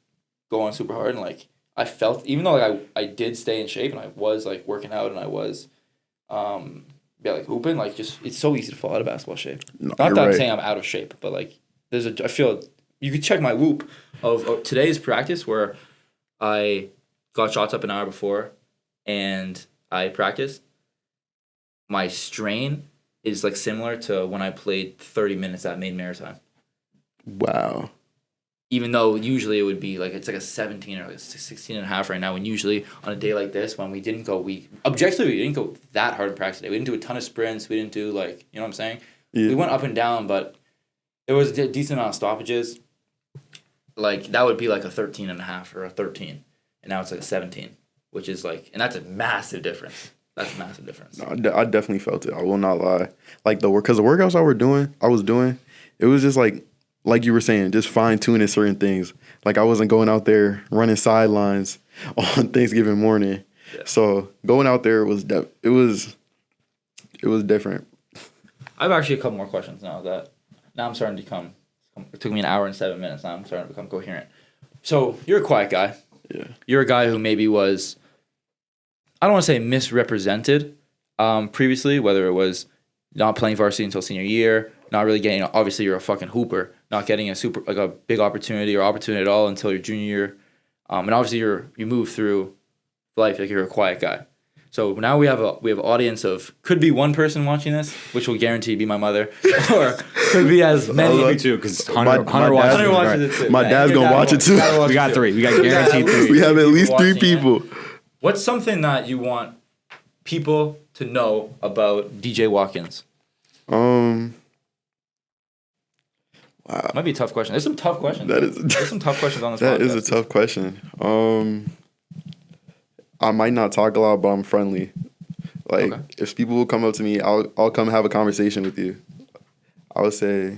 going super hard, and like I felt, even though like I did stay in shape and I was like working out and I was like hooping, like just it's so easy to fall out of basketball shape. Not that I'm saying I'm out of shape, but like I feel you could check my whoop of today's practice where I got shots up an hour before and I practiced. My strain is like similar to when I played 30 minutes at Maine Maritime. Wow. Even though usually it would be like it's like a 17 or like a 16 and a half right now, when usually on a day like this when we didn't go that hard in practice today. We didn't do a ton of sprints. We didn't do like, you know what I'm saying? Yeah. We went up and down, but there was a decent amount of stoppages. Like that would be like a 13 and a half or a 13. And now it's like a 17, which is like, and that's a massive difference. That's a massive difference. No, I definitely felt it. I will not lie. Like because the workouts I was doing, it was just like you were saying, just fine tuning certain things. Like I wasn't going out there running sidelines on Thanksgiving morning. Yeah. So going out there was it was different. I have actually a couple more questions now I'm starting to come. It took me an hour and 7 minutes. Now I'm starting to become coherent. So you're a quiet guy. Yeah. You're a guy who maybe was, I don't want to say misrepresented previously, whether it was not playing varsity until senior year, not really getting, obviously you're a fucking hooper, not getting a big opportunity or opportunity at all until your junior year. And obviously you move through life like you're a quiet guy. So now we have an audience of, could be one person watching this, which will guarantee be my mother, or could be as many. Me too, because Hunter watches it too. My dad's going to watch it too. We got 3. We got guaranteed 3. We have at least 3 people. What's something that you want people to know about DJ Watkins? Wow. Might be a tough question. There's some tough questions. There's some tough questions on this That podcast. is a tough question. I might not talk a lot, but I'm friendly. Like, okay. If people will come up to me, I'll come have a conversation with you. I would say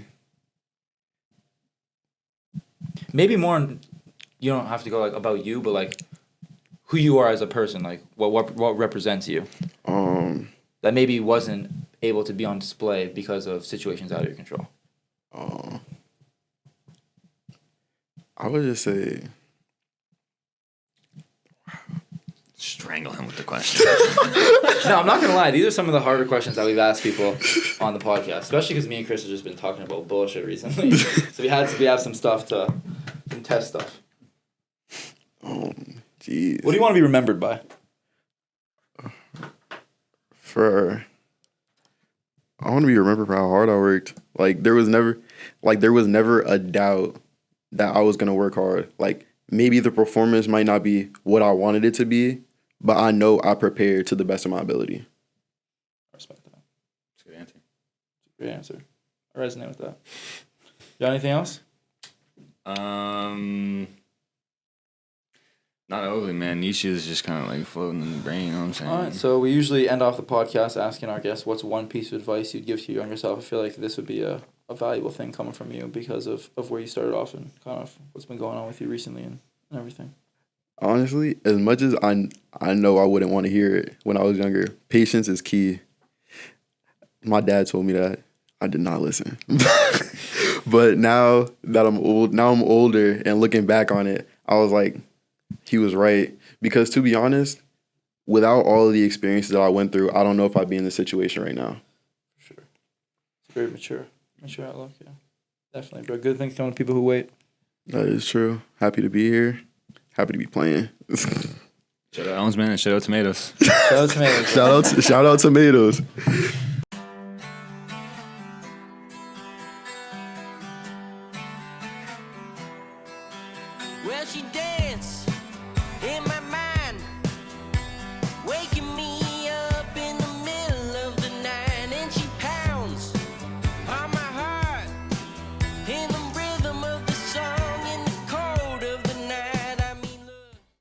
maybe more. You don't have to go like about you, but like who you are as a person. Like what represents you. That maybe wasn't able to be on display because of situations out of your control. I would just say. Strangle him with the question. No, I'm not gonna lie. These are some of the harder questions that we've asked people on the podcast, especially because me and Chris have just been talking about bullshit recently. So we have some stuff some test stuff. Jeez. What do you want to be remembered by? I want to be remembered for how hard I worked. Like there was never a doubt that I was gonna work hard. Like maybe the performance might not be what I wanted it to be, but I know I prepared to the best of my ability. I respect that. That's a good answer. Great answer. I resonate with that. You got anything else? Not overly, man. Nietzsche is just kind of like floating in the brain, you know what I'm saying? All right, so we usually end off the podcast asking our guests what's one piece of advice you'd give to your younger self. I feel like this would be a valuable thing coming from you because of where you started off and kind of what's been going on with you recently and everything. Honestly, as much as I know I wouldn't want to hear it when I was younger, patience is key. My dad told me that. I did not listen. But now that I'm older and looking back on it, I was like, he was right. Because to be honest, without all of the experiences that I went through, I don't know if I'd be in this situation right now. Sure. It's very mature outlook, yeah. Definitely, bro. Good things come to people who wait. That is true. Happy to be here. Happy to be playing. Shout out Elms, man, and shout out Tomatoes. Shout out tomatoes. bro. Shout out tomatoes. Well, she danced in my